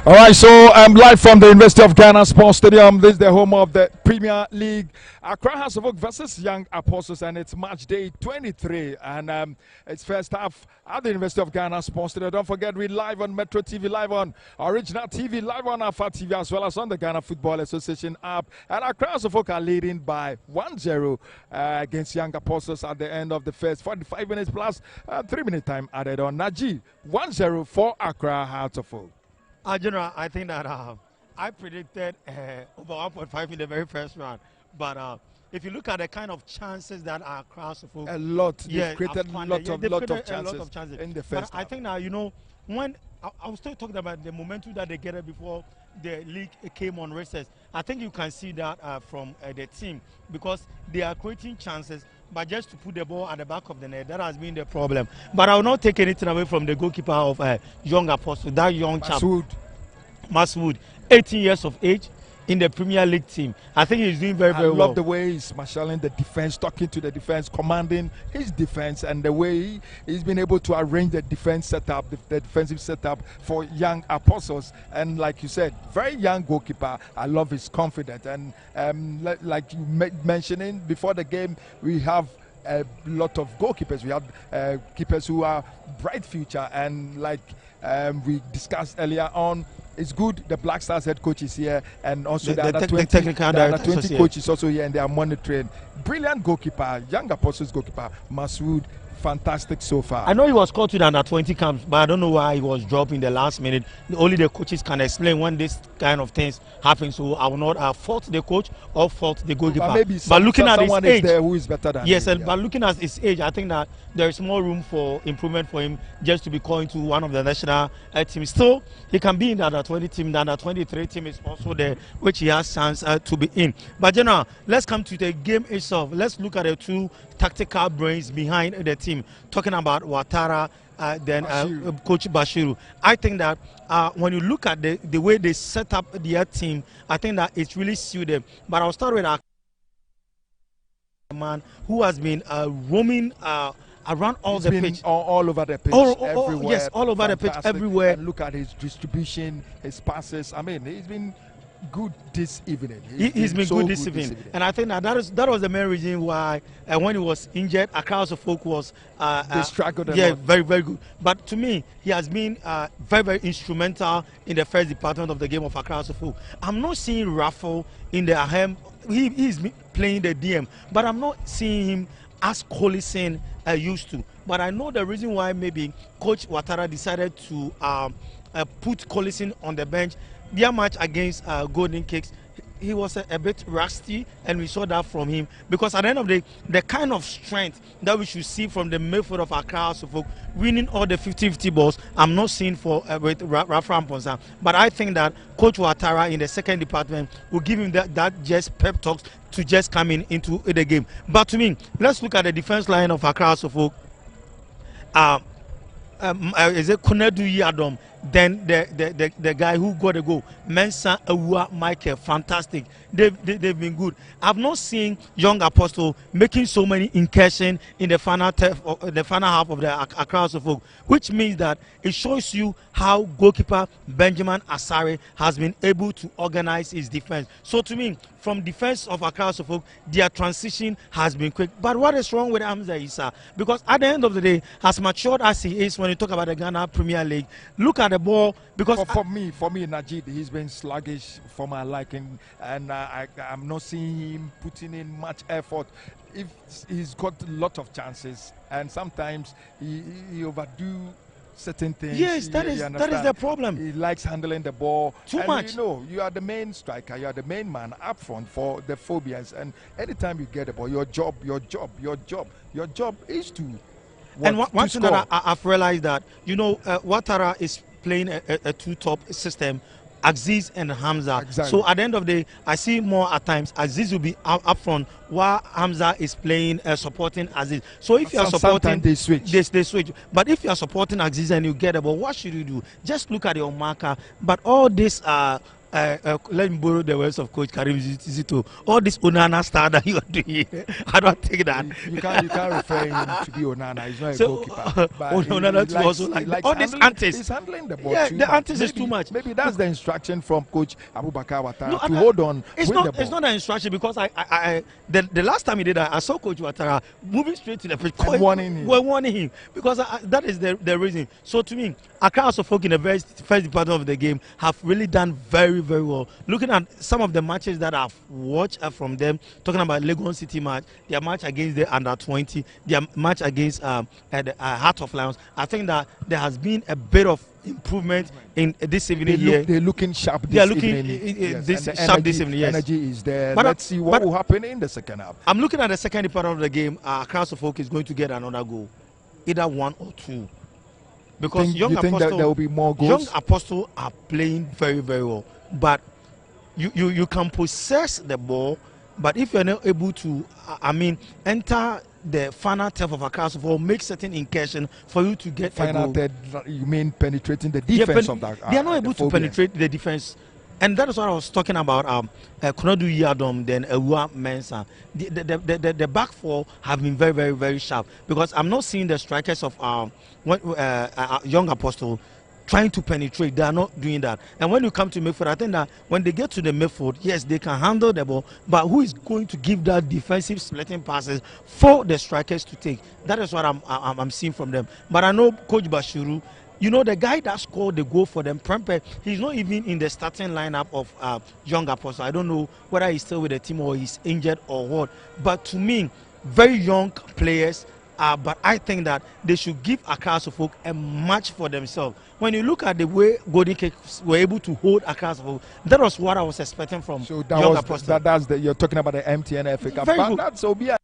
All right, so I'm live from the University of Ghana Sports Stadium. This is the home of the Premier League. Accra House of Oak versus Young Apostles, and it's match day 23. And it's first half at the University of Ghana Sports Stadium. Don't forget, we're live on Metro TV, live on Original TV, live on Alpha TV, as well as on the Ghana Football Association app. And Accra House of Oak are leading by 1-0 against Young Apostles at the end of the first 45 minutes plus 3-minute time added on. Naji, 1-0 for Accra House of Oak. General, I think that I predicted over 1.5 in the very first round. But if you look at the kind of chances that are across the field, a lot. They've created a lot of chances in the first half. I think that, when I was still talking about the momentum that they get before the league came on recess, I think you can see that from the team, because they are creating chances, but just to put the ball at the back of the net, that has been the problem. But I will not take anything away from the goalkeeper of Young Apostle, that young chap, Maswood, 18 years of age, in the Premier League team. I think he's doing very well. I love the way he's marshalling the defense, talking to the defense, commanding his defense, and the way he's been able to arrange the defense setup, the defensive setup for Young Apostles. And like you said, very young goalkeeper. I love his confidence. And like you mentioning before the game, we have a lot of goalkeepers. We have keepers who are bright future, and like we discussed earlier on, it's good the Black Stars head coach is here, and also the other 20 coaches also here, and they are monitoring. Brilliant goalkeeper, Young Apostles goalkeeper, Maswood. Fantastic so far. I know he was called to the under 20 camps, but I don't know why he was dropped in the last minute. Only the coaches can explain when this kind of things happen. So I will not fault the coach or fault the goalkeeper. But maybe looking at his age, there who is better than yes, him, but looking at his age, I think that there is more room for improvement for him just to be called into one of the national teams. Still, he can be in the under 20 team. The under 23 team is also there, which he has chance to be in. But General, let's come to the game itself. Let's look at the two tactical brains behind the team. Talking about Ouattara, then Coach Bashiru. I think that when you look at the way they set up their team, I think that it really suited them. But I'll start with a man who has been roaming around all the pitch. All over the pitch, everywhere. Yes, all over the pitch, everywhere. And look at his distribution, his passes. I mean, he's been good this evening. He's been so good this evening. And I think that was the main reason why when he was injured, Accra House of Oak was they struggled a lot. very, very good. But to me, he has been very, very instrumental in the first department of the game of Accra House of Oak. I'm not seeing Raffle in the Ahem. He's playing the DM, but I'm not seeing him as Collison used to. But I know the reason why maybe Coach Ouattara decided to put Collison on the bench. Their match against Golden Cakes, he was a bit rusty, and we saw that from him, because at the end of the day, the kind of strength that we should see from the midfield of Accra House of Oak, winning all the 50-50 balls, I'm not seeing for with Rafa Amponsa. But I think that Coach Ouattara in the second department will give him that just pep talks to just come into the game. But to me, let's look at the defense line of Accra House of Oak. Is it Kunedu Yadom? Then the guy who got a goal, Mensah Awua Michael, fantastic. They've been good. I've not seen Young Apostle making so many incursions in the final half of the Accra House of Oak, which means that it shows you how goalkeeper Benjamin Asare has been able to organize his defense. So to me, from defense of Accra House of Oak, their transition has been quick. But what is wrong with Hamza Issa? Because at the end of the day, as matured as he is when you talk about the Ghana Premier League, look at the ball. Because for me, Najid, he's been sluggish for my liking, and I'm not seeing him putting in much effort. If he's got a lot of chances, and sometimes he overdo certain things. Yes, that is the problem. He likes handling the ball too much. You are the main striker, you are the main man up front for the phobias, and anytime you get the ball, your job is to one thing that I've realized that Ouattara is playing a two-top system, Aziz and Hamza. Exactly. So at the end of the day, I see more at times Aziz will be up front while Hamza is playing supporting Aziz. So if you are supporting, they switch. They switch. But if you are supporting Aziz and you get the ball, what should you do? Just look at your marker. But all this let me borrow the words of Coach Karim Zito. All this Onana style that you are doing, I don't think that you can't refer him to be Onana. He's not a goalkeeper. But Onana too also like all these antics. He's handling the ball Yeah, too the much. antics is too much. Maybe that's the instruction from Coach Abubakar Ouattara No, to hold on. It's with not. the ball. It's not an instruction because the last time he did that, I saw Coach Ouattara moving straight to the pitch, warning him. We're warning him because that is the reason. So to me, Accra House of Folk in the first department of the game have really done very, very well. Looking at some of the matches that I've watched from them, talking about Legon City match, their match against the under-20, their match against the Heart of Lions, I think that there has been a bit of improvement in this evening here. They're looking sharp this They are looking evening. sharp this evening, yes. Energy is there. But Let's see what will happen in the second half. I'm looking at the second department of the game. Accra House of Folk is going to get another goal, either one or two. Because you think that there will be more goals? Young Apostle are playing very, very well. But you can possess the ball, but if you're not able to, enter the final turf of Accra House of Folk, make certain incursion for you to get a goal. You mean penetrating the defense of that? They are not able to penetrate the defense. And that is what I was talking about. Konodu Yadom, then Ewa Mensah. The back four have been very, very, very sharp because I'm not seeing the strikers of Young Apostle trying to penetrate. They are not doing that. And when you come to midfield, I think that when they get to the midfield, yes, they can handle the ball, but who is going to give that defensive splitting passes for the strikers to take? That is what I'm seeing from them. But I know Coach Bashiru. You know, the guy that scored the goal for them, Prempeh, he's not even in the starting lineup of Young Apostle. I don't know whether he's still with the team or he's injured or what. But to me, very young players, but I think that they should give Accra House of Folk a match for themselves. When you look at the way Golden Cakes were able to hold Accra House of Folk, that was what I was expecting from Young Apostle. You're talking about the MTN FA Cup. Very good. That's Obia.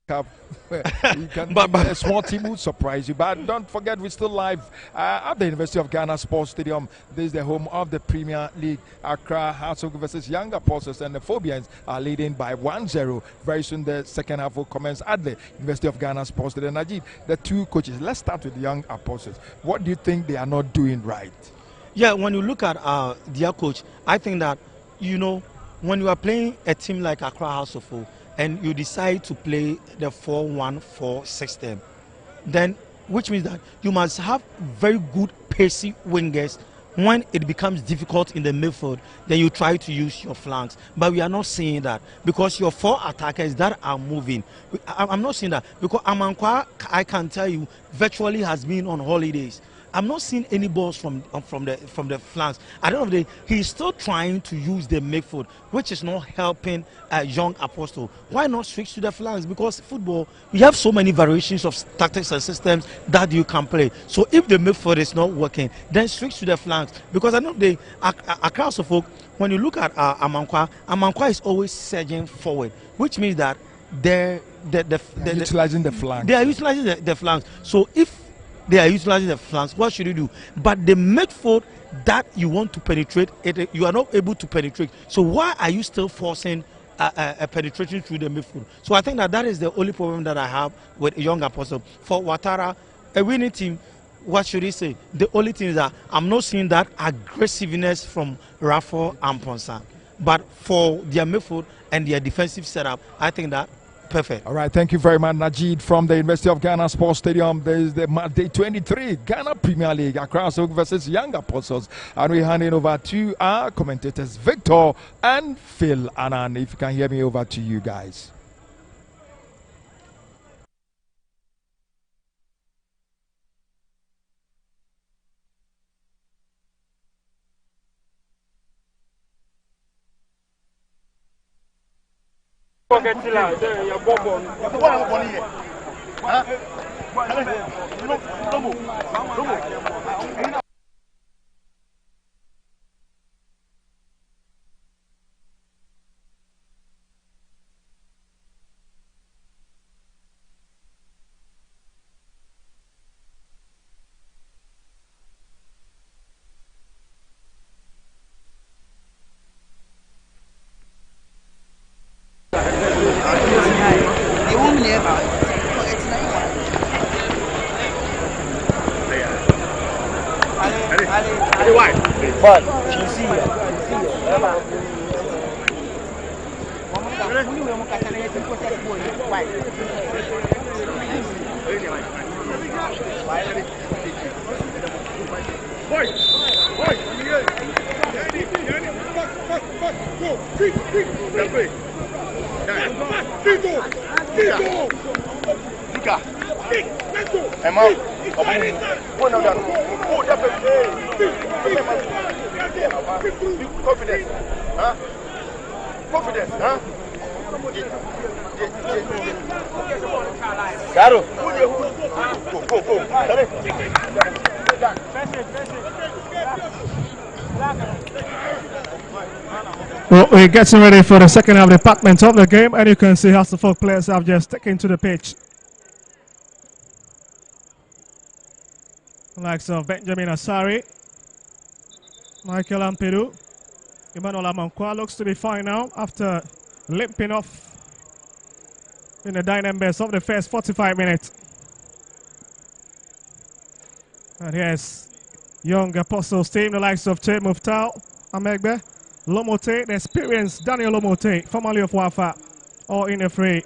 But a small team would surprise you. But don't forget, we're still live at the University of Ghana Sports Stadium. This is the home of the Premier League. Accra House of versus Young Apostles, and the Phobians are leading by 1-0. Very soon, the second half will commence at the University of Ghana Sports Stadium. Najib, the two coaches. Let's start with the Young Apostles. What do you think they are not doing right? Yeah, when you look at their coach, I think that, you know, when you are playing a team like Accra House of Folk, and you decide to play the 4-1-4 system, then which means that you must have very good pacey wingers. When it becomes difficult in the midfield, then you try to use your flanks. But we are not seeing that because your four attackers that are moving, I'm not seeing that because Amankwa, I can tell you, virtually has been on holidays. I'm not seeing any balls from the flanks. At the end of the day, he's still trying to use the midfield, which is not helping Young Apostle. Why not switch to the flanks? Because football, we have so many variations of tactics and systems that you can play. So if the midfield is not working, then switch to the flanks. Because at the end of the day, Accra House of Folk, when you look at Amankwa is always surging forward, which means that they're utilizing the flanks. They are utilizing the flanks. So if they are utilizing the flanks, what should you do? But the midfield that you want to penetrate, you are not able to penetrate. So why are you still forcing a penetration through the midfield? So I think that is the only problem that I have with Young Apostle. For Ouattara, a winning team, what should he say? The only thing is that I'm not seeing that aggressiveness from Rafa and Ponsa. But for their midfield and their defensive setup, I think that perfect. All right, thank you very much, Najid, from the University of Ghana Sports Stadium. There is the day 23 Ghana Premier League, Accra House of Folk versus Young Apostles, and we're handing over to our commentators Victor and Phil Annan. If you can hear me, over to you guys. But you see Confidence, huh? Confidence, huh? Garo. Go. Well, we're getting ready for the second half department of the game, and you can see how the four players have just taken to the pitch. Likes of Benjamin Asari, Michael Ampedu, Emmanuel Amankwa looks to be fine now after limping off in the dynamics of the first 45 minutes. And here's young Apostles team, the likes of Che Muftau, Amegbe, Lomote, the experienced Daniel Lomote, formerly of Wafa, all in the fray.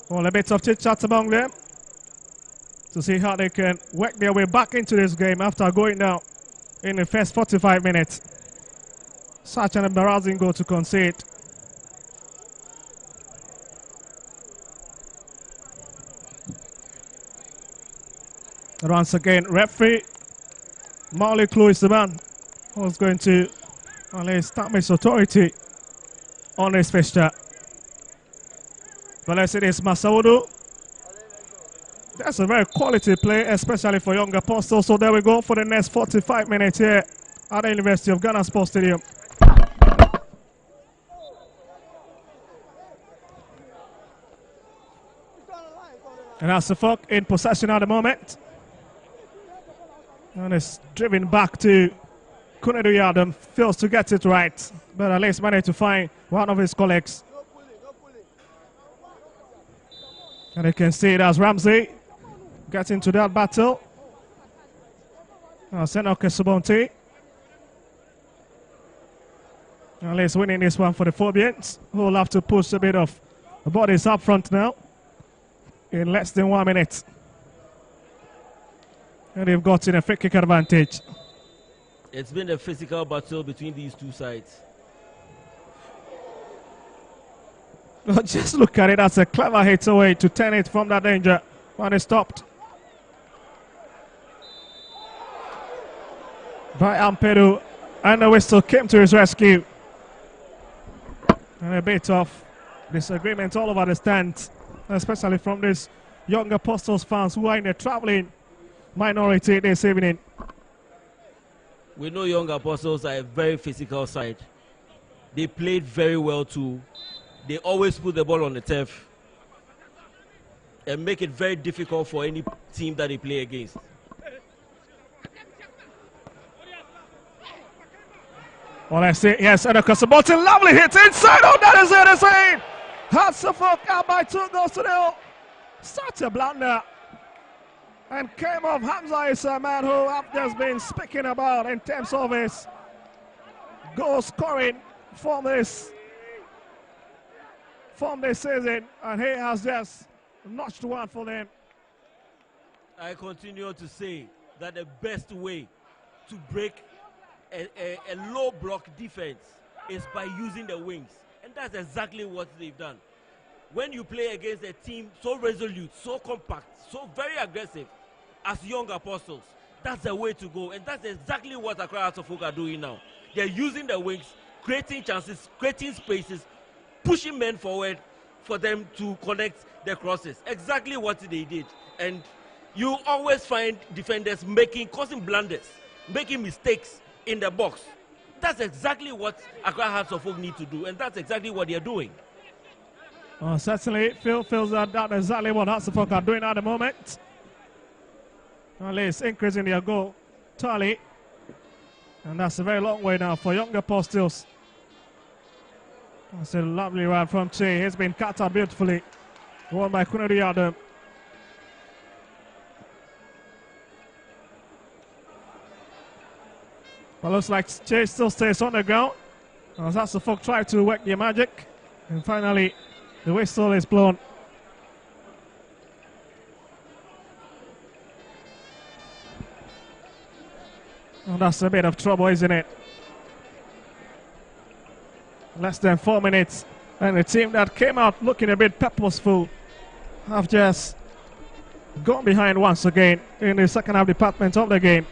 Well, a bit of chit-chat among them to see how they can work their way back into this game after going down in the first 45 minutes. Such an embarrassing goal to concede. And once again, referee Marley Clue is the man who's going to stamp his authority on this fixture. But let's see this Masaudu. That's a very quality play, especially for young Apostles. So there we go for the next 45 minutes here at the University of Ghana Sports Stadium. And that's the Folk in possession at the moment. And it's driven back to Kunedu Yadam. Fails to get it right, but at least managed to find one of his colleagues. And you can see it as Ramsey gets into that battle. Senoke Subonti. At least winning this one for the Phobians, who will have to push a bit of the bodies up front now in less than 1 minute. And they've gotten a free kick advantage. It's been a physical battle between these two sides. Just look at it, that's a clever hit away to turn it from that danger when it stopped. By Ampedu, and the whistle came to his rescue. And a bit of disagreement all over the stands, especially from these young Apostles fans who are in the traveling minority this evening. We know young Apostles are a very physical side. They played very well too. They always put the ball on the turf and make it very difficult for any team that they play against. Well, I see, yes, and across the bottom, lovely hit inside. Oh, that is it, it's in. Hatsafok out by 2 goals to 0. Such a blunder. And came off. Hamza is a man who I've just been speaking about in terms of his goal scoring from this season, and he has just notched one for them. I continue to say that the best way to break a low block defense is by using the wings, and that's exactly what they've done. When you play against a team so resolute, so compact, so very aggressive as young Apostles, that's the way to go, and that's exactly what Accra Hearts of Oak are doing now. They're using the wings, creating chances, creating spaces, pushing men forward for them to connect the crosses. Exactly what they did. And you always find defenders causing blunders, making mistakes in the box. That's exactly what Accra Hearts of Oak need to do, and that's exactly what they're doing. Certainly, Phil feels that that's exactly what Hearts of Oak are doing at the moment. At least increasing their goal tally. And that's a very long way now for young Apostles. That's a lovely run from Che. He's been cut out beautifully. Won by Kunedu Adam. But looks like Chase still stays on the ground. As Hasselhoff tried to work their magic. And finally, the whistle is blown. Oh, that's a bit of trouble, isn't it? Less than 4 minutes. And the team that came out looking a bit purposeful have just gone behind once again in the second half department of the game.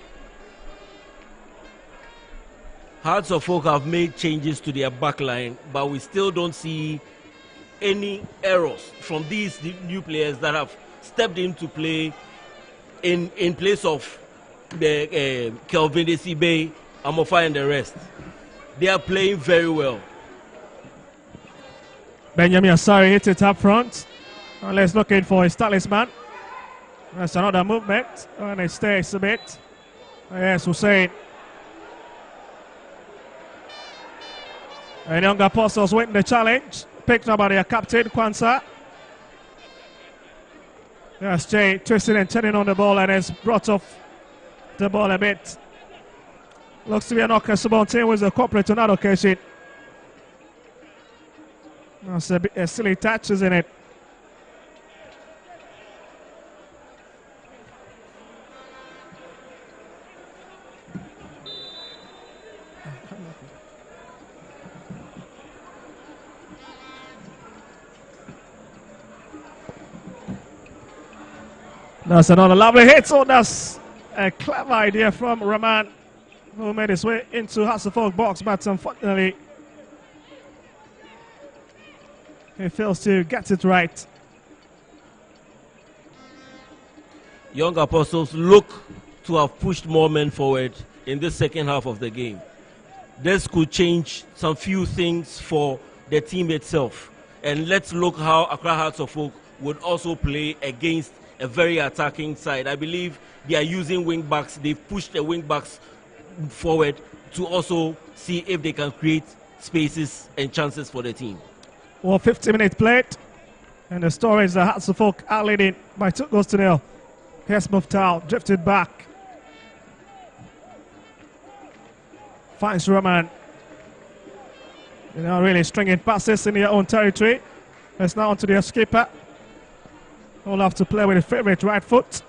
Hearts of Oak have made changes to their back line, but we still don't see any errors from these new players that have stepped into play in place of the Kelvin Desibe, Amofa and the rest. They are playing very well. Benjamin Asari hit it up front. And let's look in for his talisman. That's another movement. And it stays a bit. Yes, Hussein. And Young Apostles win the challenge. Picked up by their captain, Kwanzaa. Yes, Jay twisting and turning on the ball and has brought off the ball a bit. Looks to be an Okasubon team with a corporate on that occasion. That's a silly touch, isn't it? That's another lovely hit. So that's a clever idea from Rahman, who made his way into Hasselhoff box, but unfortunately he fails to get it right. Young Apostles look to have pushed more men forward in the second half of the game. This could change some few things for the team itself. And let's look how Accra Hearts of Oak would also play against a very attacking side. I believe they are using wing backs. They've pushed the wing backs forward to also see if they can create spaces and chances for the team. Well, 50-minute played, and the story is that Hearts of Oak are leading by 2 goals to 0. Here's Muftal, drifted back. Finds Rahman. You know, really stringing passes in their own territory. It's now on to their skipper. Will have to play with his favorite right foot,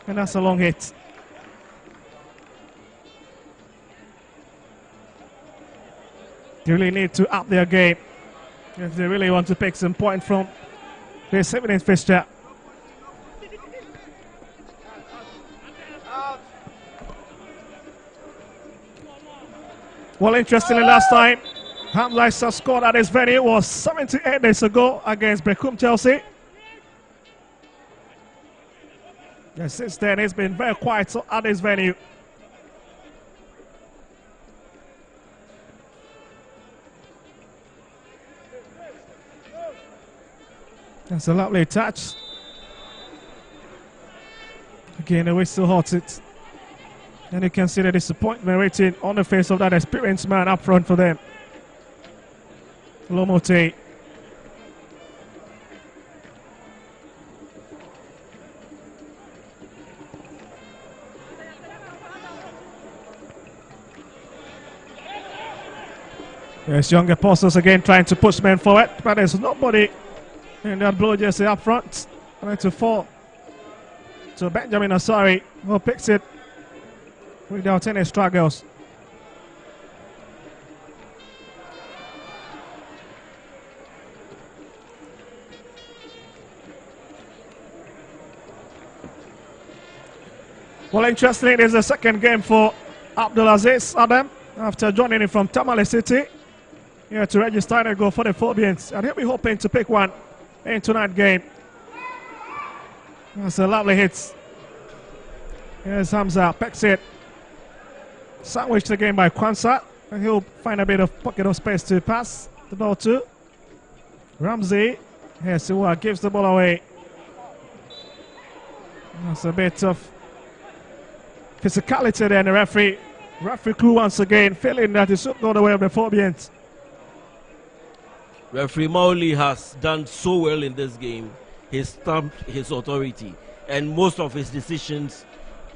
and that's a long hit. They really need to up their game if they really want to pick some point from this evening fixture. Well, interestingly, last time Hamza scored at this venue was 78 days ago against Bekum Chelsea. And since then, it's been very quiet at this venue. That's a lovely touch. Again, the whistle holds it. And you can see the disappointment written on the face of that experienced man up front for them. Lomote. Yes, Young Apostles again trying to push men forward, but there's nobody in that blue jersey up front. Trying to fall to Benjamin Asari, who picks it without any struggles. Well, interestingly, it is the second game for Abdulaziz Adam after joining him from Tamale City. Here to register and go for the Phobians. And he'll be hoping to pick one in tonight's game. That's a lovely hit. Here's Hamza, picks it. Sandwiched again by Kwanzaa. And he'll find a bit of pocket of space to pass the ball to. Ramsey. Here's Siwa, gives the ball away. That's a bit of physicality there, and the referee crew once again feeling that it should go the way of the Phobians. Referee Mauli has done so well in this game. He's stamped his authority, and most of his decisions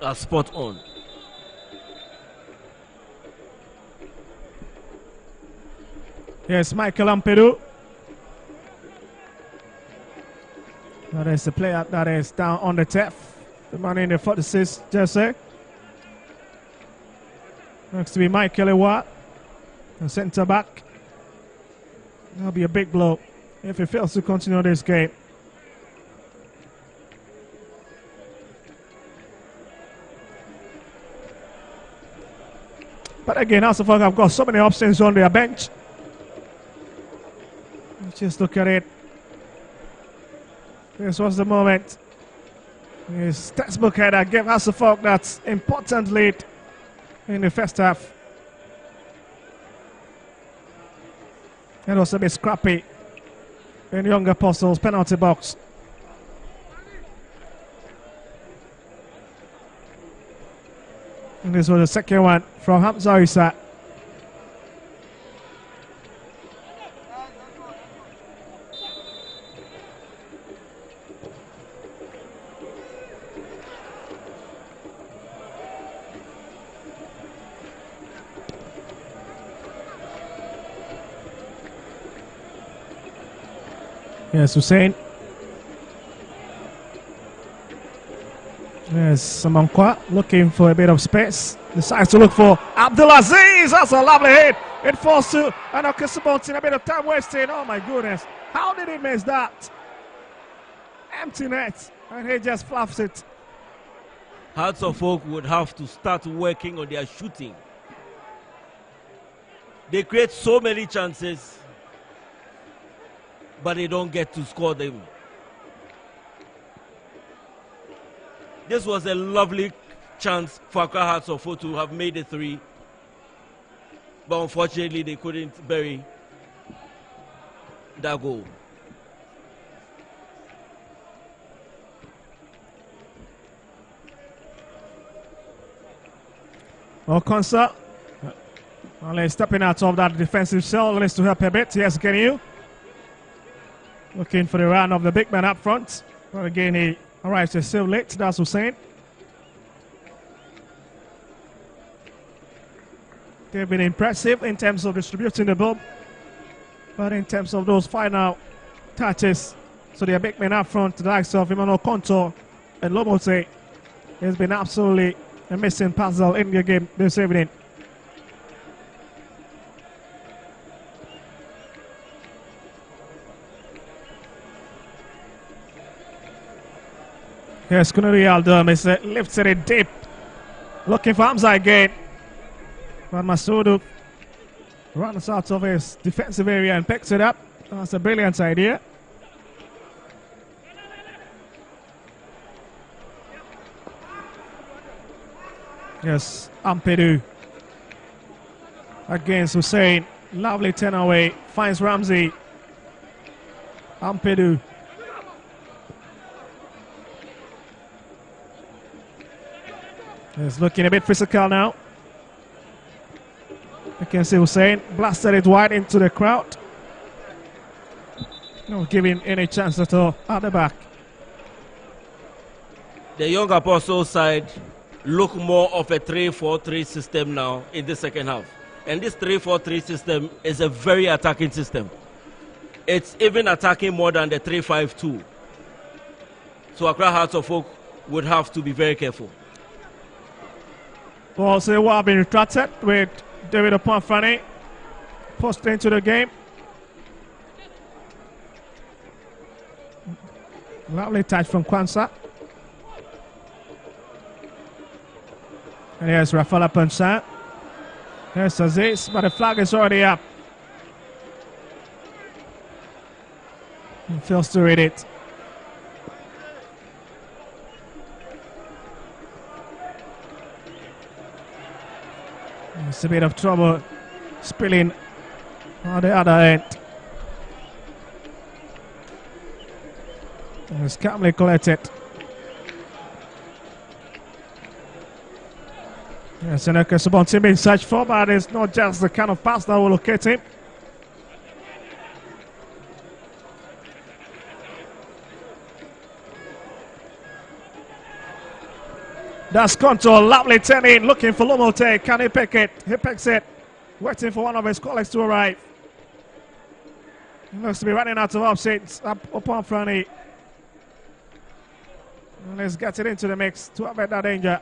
are spot on. Yes, Michael Ampedu. That is the player that is down on the tap. The man in the 46 jersey. Next to be Michael Ewa, the centre back. That'll be a big blow if he fails to continue this game. But again, House of Folk have got so many options on their bench. Just look at it. This was the moment. His textbook header gave House of Folk that important lead in the first half. It was a bit scrappy in Young Apostles' penalty box. And this was the second one from Hamza Issa. Yes, Hussein. Yes, Samankwa looking for a bit of space. Decides to look for Abdulaziz. That's a lovely hit. It falls to Anokisabot. A bit of time wasting. Oh my goodness. How did he miss that? Empty net. And he just fluffs it. Hearts of Oak would have to start working on their shooting. They create so many chances, but they don't get to score them. This was a lovely chance for Accra Hearts of Oak to have made a 3, but unfortunately they couldn't bury that goal. Well, Consa, only stepping out of that defensive cell, needs to help a bit. Yes, can you? Looking for the run of the big man up front. But again, he arrives still late. That's Hussein. They've been impressive in terms of distributing the ball. But in terms of those final touches, so their big men up front, the likes of Emmanuel Konto and Lomote, has been absolutely a missing puzzle in the game this evening. Yes, Kunuri Aldum is lifted it deep. Looking for Hamza again. But Masudu runs out of his defensive area and picks it up. That's a brilliant idea. Yes, Ampedu against Hussein. Lovely turn away. Finds Ramsey. Ampedu. He's looking a bit physical now. You can see Hussein blasted it wide into the crowd. Not giving any chance at all at the back. The Young Apostles side look more of a 3-4-3 system now in the second half. And this 3-4-3 system is a very attacking system. It's even attacking more than the 3-5-2. So Accra Hearts of Oak would have to be very careful. Well, so what have been retracted with David Opanfani posted into the game. Lovely touch from Kwanzaa. And here's Rafael Aponsa. There's Aziz, but the flag is already up. He fails to read it. It's a bit of trouble spilling on the other end. It's calmly collected. Yes, and Sabon being searched for, but it's not just the kind of pass that will locate him. That's Konto, lovely turn in, looking for Lomote. Can he pick it? He picks it. Waiting for one of his colleagues to arrive. He looks to be running out of options up upon Franny. Let's get it into the mix to avoid that danger.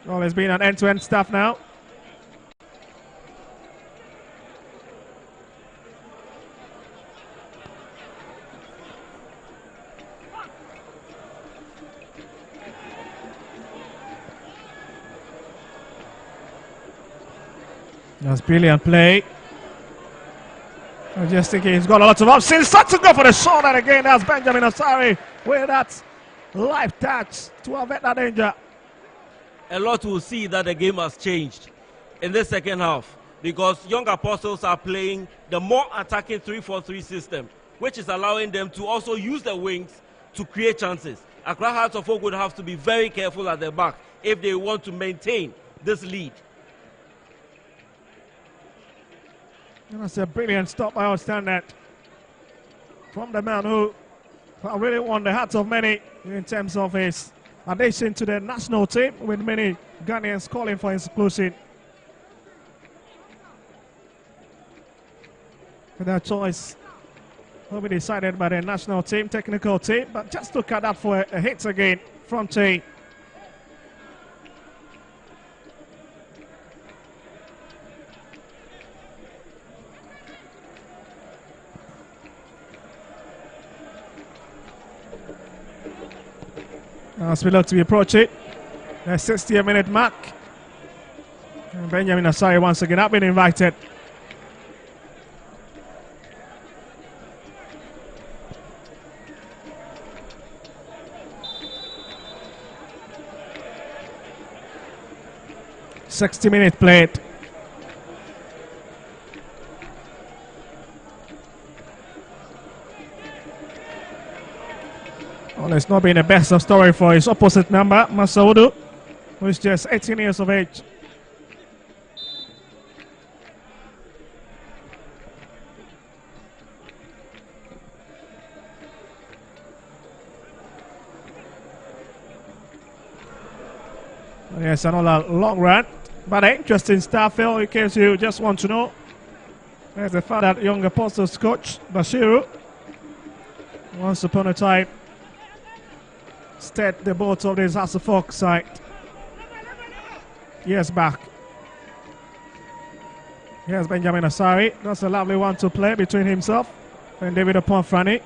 Well, it's been an end-to-end stuff now. That's brilliant play. I just think he's got a lot of options. Starts to go for the shot, and again that's Benjamin Asari with that live touch to avoid that danger. A lot will see that the game has changed in the second half because Young Apostles are playing the more attacking 3-4-3 system, which is allowing them to also use the wings to create chances. Accra Hearts of Oak would have to be very careful at the back if they want to maintain this lead. And that's a brilliant stop by our standard from the man who really won the hearts of many in terms of his addition to the national team, with many Ghanaians calling for his inclusion. That choice will be decided by the national team, technical team, but just look at that for a hit again from Tay. As we look to approach it, the 60th-minute mark. And Benjamin Asari once again have been invited. "60-minute played." Well, it's not been the best of story for his opposite number, Masaudu, who is just 18 years of age. Yes, another long run, but an interesting stuff, Phil, in case you just want to know. There's the fact that Young Apostles coach, Bashiru, once upon a time, steered the boat of this Hasselhoff side years back. Here's Benjamin Asari. That's a lovely one to play between himself and David Oponfrani.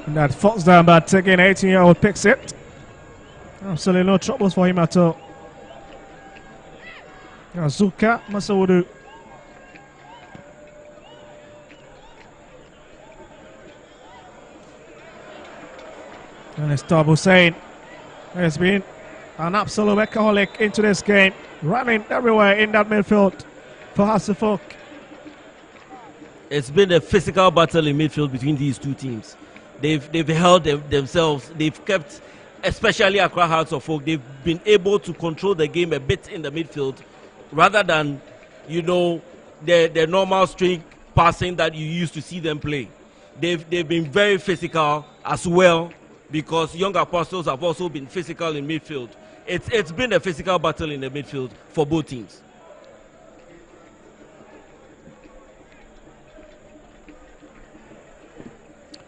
And that falls down, but again, 18-year-old picks it. Absolutely no troubles for him at all. Azuka Masaudu. And it's Tab Hussein has been an absolute workaholic into this game, running everywhere in that midfield for Hasselhoff. It's been a physical battle in midfield between these two teams. They've held themselves. They've kept, especially Accra Hearts of Oak, they've been able to control the game a bit in the midfield, rather than, you know, the normal string passing that you used to see them play. They've been very physical as well, because Young Apostles have also been physical in midfield. It's been a physical battle in the midfield for both teams.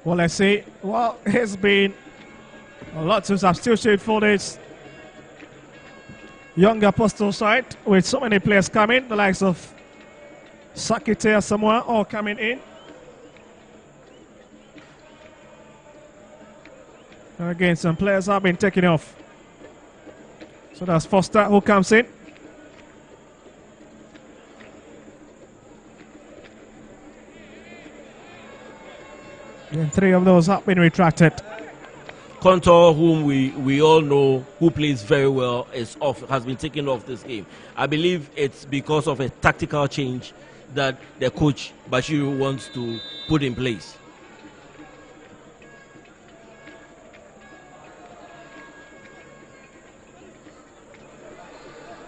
Well, let's see. Well, it's been a lot to substitute for this Young Apostle side, with so many players coming, the likes of Sakite Samoa all coming in. And again, some players have been taken off. So that's Foster who comes in. And 3 of those have been retracted. Contour, whom we all know, who plays very well, is off, has been taken off this game. I believe it's because of a tactical change that the coach Bashiru wants to put in place.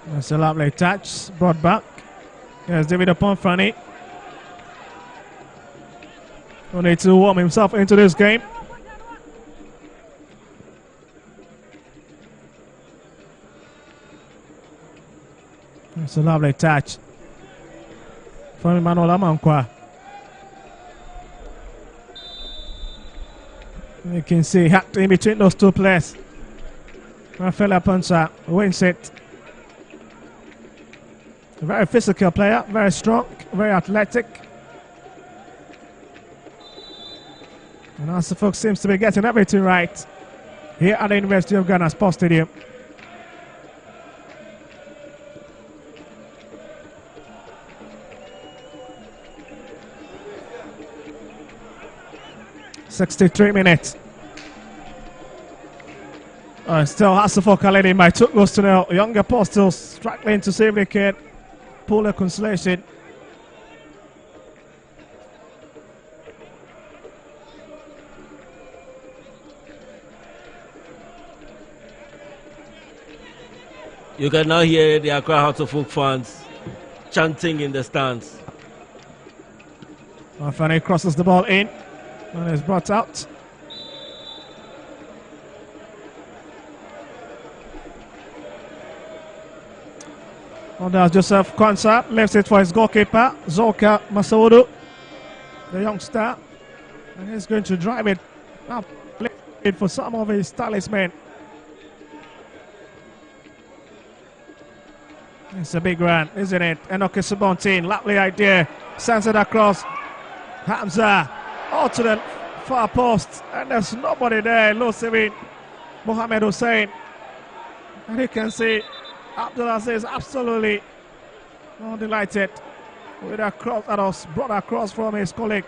That's a lovely touch, brought back. There's David Oponfrani. Who needs to warm himself into this game. It's a lovely touch from Emmanuel Amankwa. You can see hacked in between those two players. Rafael Ponsa wins it. A very physical player, very strong, very athletic. And Asafok seems to be getting everything right here at the University of Ghana Sports Stadium. "63 minutes. Still Asafok leading by 2 goals to 0. Young Apostles struggling to save the kid. Pull a consolation. You can now hear the Accra Hearts of Oak fans chanting in the stands. Fanny crosses the ball in and is brought out. And there's Joseph Kwanzaa, lifts it for his goalkeeper, Zoka Masaudu, the youngster. And he's going to drive it up for some of his talisman. It's a big run, isn't it? Enoke Subontin, lovely idea. Sends it across. Hamza, out to the far post. And there's nobody there. Lusevin, Mohamed Hussein. And you can see Abdulaziz is absolutely delighted with a cross that was brought across from his colleague.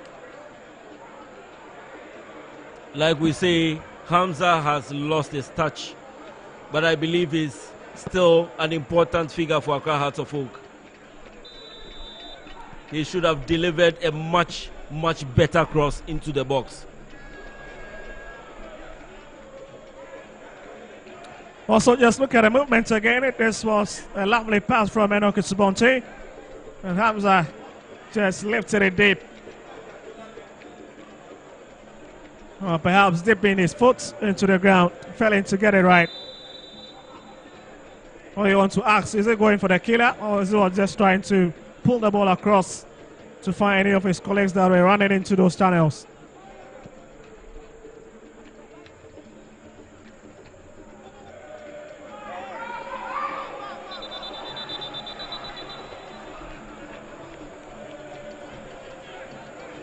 Like we say, Hamza has lost his touch, but I believe he's still an important figure for Accra Hearts of Oak. He should have delivered a much better cross into the box. Also, just look at the movement again. This was a lovely pass from Enoke Subontin. And Hamza just lifted it deep. Perhaps dipping his foot into the ground, failing to get it right. All you want to ask, is he going for the killer, or is he just trying to pull the ball across to find any of his colleagues that were running into those channels?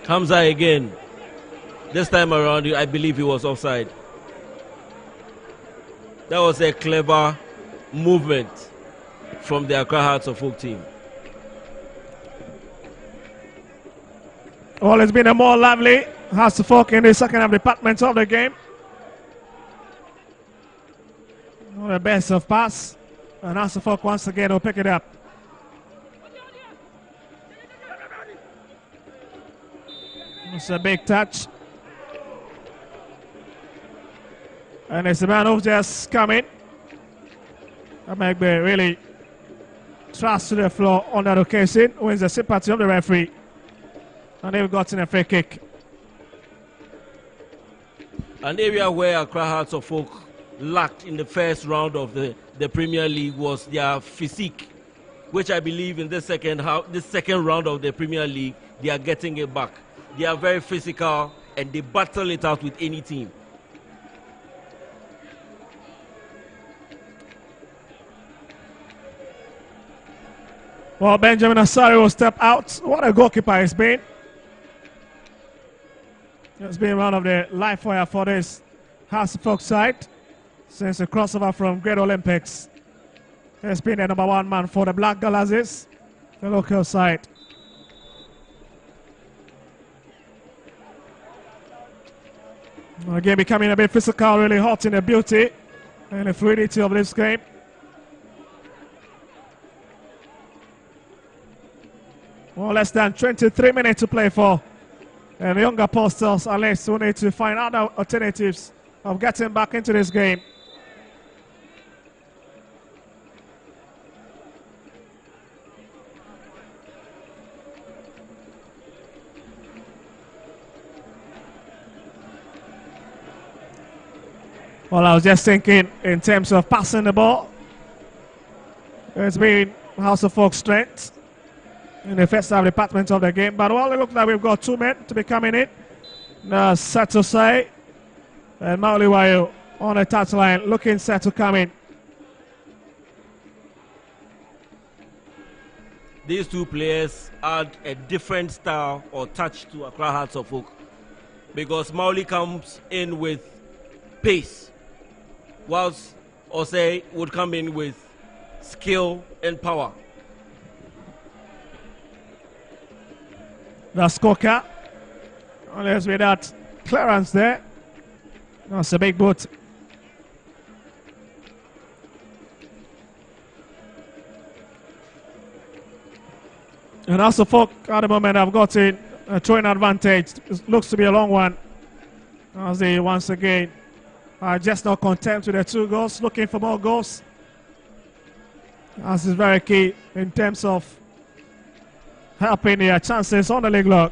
Hamza again. This time around, I believe he was offside. That was a clever movement from the Accra Hearts of Oak team. Well, it's been a more lively Hearts of Oak in the second half department of the game. The best of pass. And Hearts of Oak once again will pick it up. It's a big touch. And it's the man who's just come in. Amegbe really thrust to the floor on that occasion. Wins the sympathy of the referee. And they've gotten a free kick. An area where Accra Hearts of Oak lacked in the first round of the Premier League was their physique, which I believe in this second round of the Premier League, they are getting it back. They are very physical and they battle it out with any team. Well, Benjamin Asari will step out. What a goalkeeper he's been. It's been one of the life wire for this Hearts of Oak side since the crossover from Great Olympics. He's been the number 1 man for the Black Galazes, the local side. Again, becoming a bit physical, really hot in the beauty and the fluidity of this game. Well, less than 23 minutes to play for. And the Young Apostles, at least, will need to find other alternatives of getting back into this game. Well, I was just thinking in terms of passing the ball. It's been House of Folk strength in the first half department of the game. But well, it looks like we've got 2 men to be coming in. Set to say. And Mauliwayo on the touchline looking set to come in. These two players add a different style or touch to Accra Hearts of Oak, because Mauli comes in with pace, whilst Osei would come in with skill and power. That's Koka. Well, there's with that clearance there. That's a big boot. And also Folk at the moment have got a throwing advantage. It looks to be a long one. As they once again are just not content with the 2 goals, looking for more goals. As is very key in terms of helping their chances on the league log.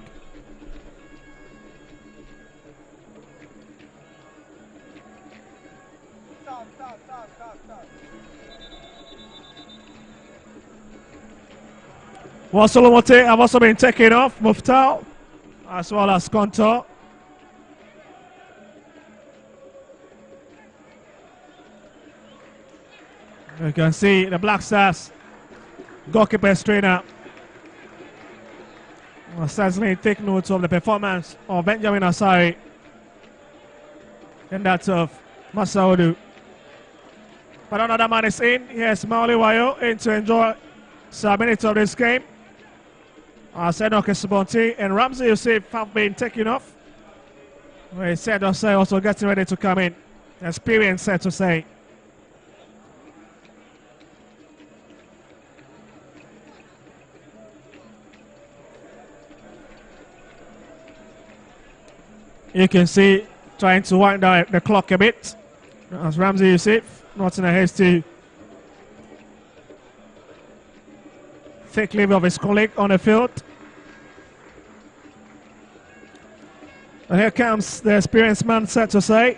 Well, Solomote have also been taken off, Muftau, as well as Konto. You can see the Black Stars goalkeeper's trainer will certainly take note of the performance of Benjamin Asari and that of Masaudu. But another man is in. Here's Mauliwayo in to enjoy some minutes of this game. Enoch Esbonti and Ramsey Yusuf have been taken off. We said Osei also getting ready to come in. Experience, said to say. You can see trying to wind down the clock a bit. As Ramsey Yusuf, not in a hasty take leave of his colleague on the field. And here comes the experienced man, set to say.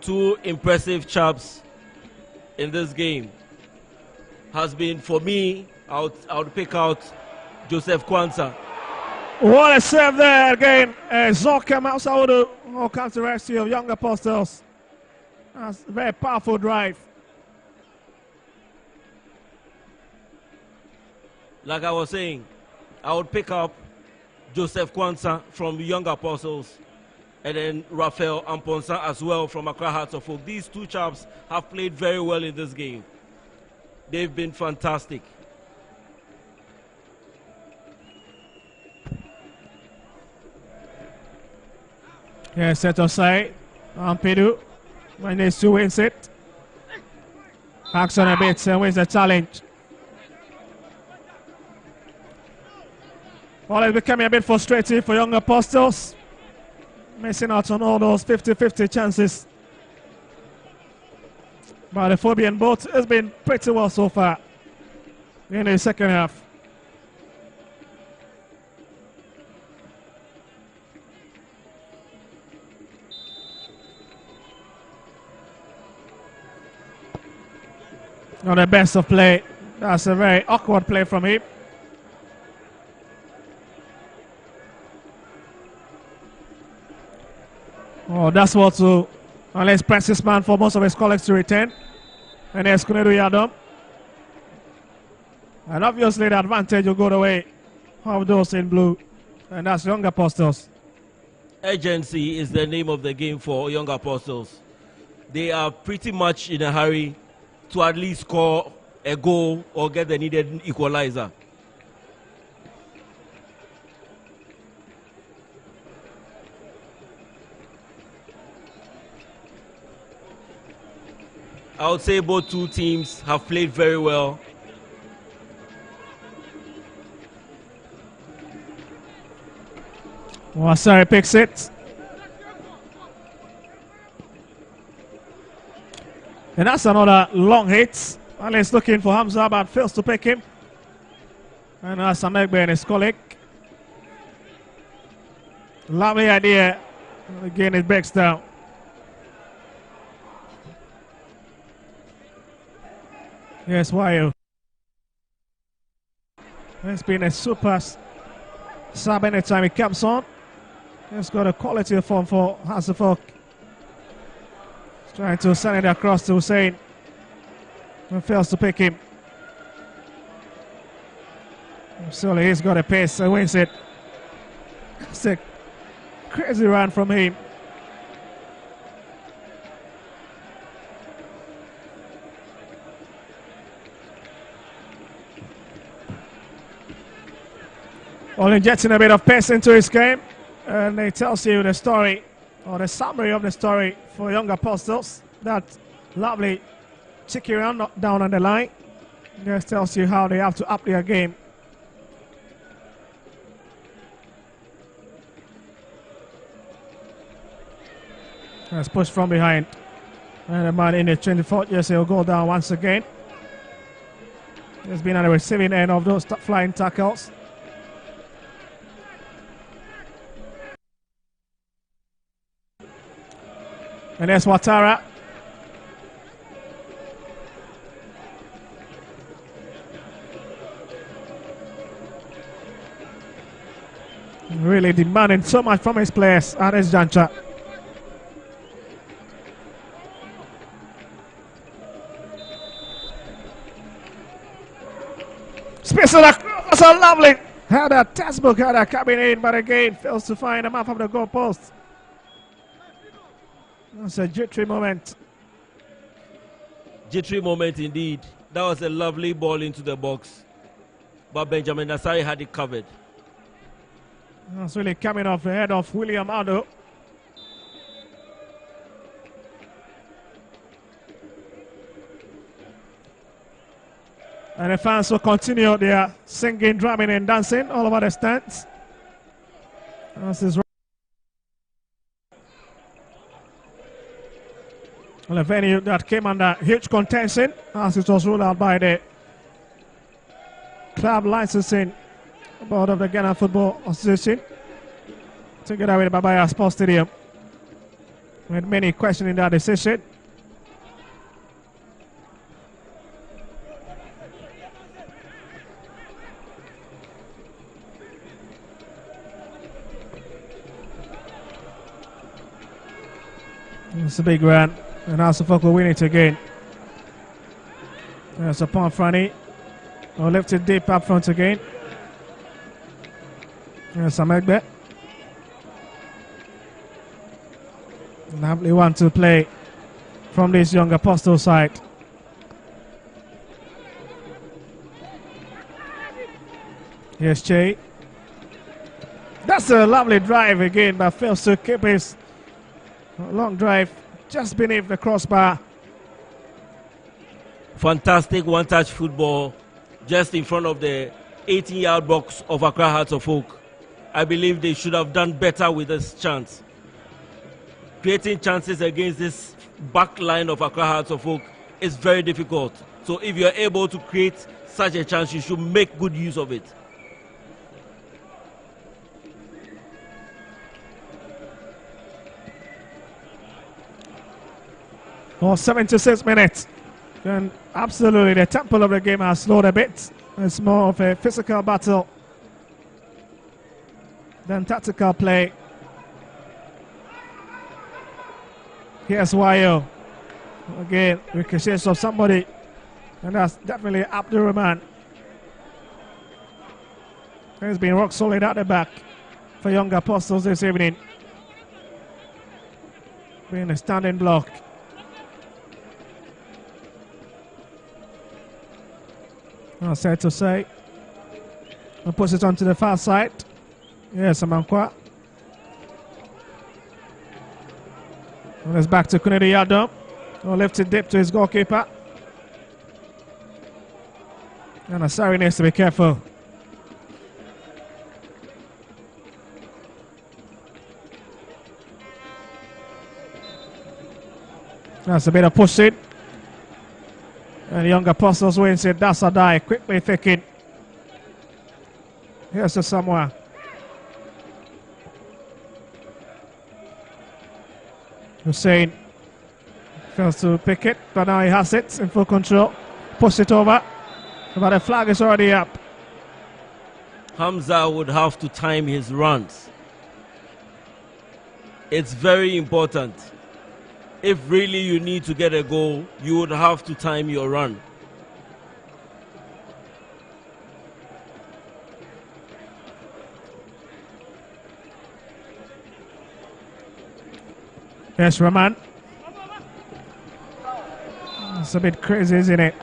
2 impressive chaps in this game has been, for me, I would pick out Joseph Kwanzaa. What a save there again. Zoka Mausaudu, all comes the rescue of Young Apostles. That's a very powerful drive. Like I was saying, I would pick up Joseph Kwanzaa from Young Apostles, and then Raphael Amponsa as well from Accra Hearts of Oak. These 2 chaps have played very well in this game. They've been fantastic. Yeah, set aside. Ampedu managed to win it. Hacks on a bit and wins the challenge. Well, it's becoming a bit frustrating for Young Apostles. Missing out on all those 50-50 chances. But the Phobian boat has been pretty well so far in the second half. Not the best of play. That's a very awkward play from him. Oh, that's what to unless press this man for most of his colleagues to return. And there's Kunedu Yadom. And obviously the advantage will go the way of those in blue. And that's Young Apostles. Urgency is the name of the game for Young Apostles. They are pretty much in a hurry to at least score a goal or get the needed equalizer. I would say both 2 teams have played very well. Wasari picks it. And that's another long hit. Ali's looking for Hamza, but fails to pick him. And that's Samegbe and his colleague. Lovely idea. Again, it breaks down. Yes, Wayo. It's been a super sub anytime he comes on. He's got a quality of form for Hasselhoff. He's trying to send it across to Hussein. And fails to pick him. Surely he's got a pace and wins it. It's a crazy run from him. Well, injecting a bit of pace into his game, and it tells you the story, or the summary of the story for young Apostles. That lovely cheeky run down on the line just tells you how they have to up their game. Let's push from behind. And the man in the 24th years, he'll go down once again. He's been on the receiving end of those flying tackles. And there's Ouattara. Really demanding so much from his players at this juncture. Space across, so lovely. Had a textbook header coming in, but again fails to find the map of the goalpost. That's a jittery moment. Jittery moment indeed. That was a lovely ball into the box. But Benjamin Nasari had it covered. That's really coming off the head of William Ado. And the fans will continue their singing, drumming, and dancing all over the stands. This is well, a venue that came under huge contention as it was ruled out by the club licensing board of the Ghana Football Association, together with Babaya Sports Stadium, with many questioning that decision. It's a big run, and Hasselhoff will win it again. There's a punt, Franny. Will lift it deep up front again. There's a Megbe. Lovely one to play from this young Apostle side. Here's Che. That's a lovely drive again, but fails to keep his long drive just beneath the crossbar. Fantastic one-touch football just in front of the 18-yard box of Accra Hearts of Oak. I believe they should have done better with this chance. Creating chances against this back line of Accra Hearts of Oak is very difficult. So if you're able to create such a chance, you should make good use of it. For 76 minutes. And absolutely the tempo of the game has slowed a bit. It's more of a physical battle than tactical play. Here's Wayo. Again, ricochets of somebody. And that's definitely Abdurrahman. He's been rock solid at the back for young Apostles this evening. Being a standing block. Sad to say. We'll push it onto the far side. Yes, Amankwa. And it's back to Kennedy Yadom. We'll lift it deep to his goalkeeper. And Asari needs to be careful. That's a bit of pushing. And young Apostles wins it. That's a die. Quickly thinking. Here's to Samoa. Hussein fails to pick it, but now he has it in full control. push it over. But the flag is already up. Hamza would have to time his runs. It's very important. If really you need to get a goal, you would have to time your run. Yes, Rahman. It's a bit crazy, isn't it?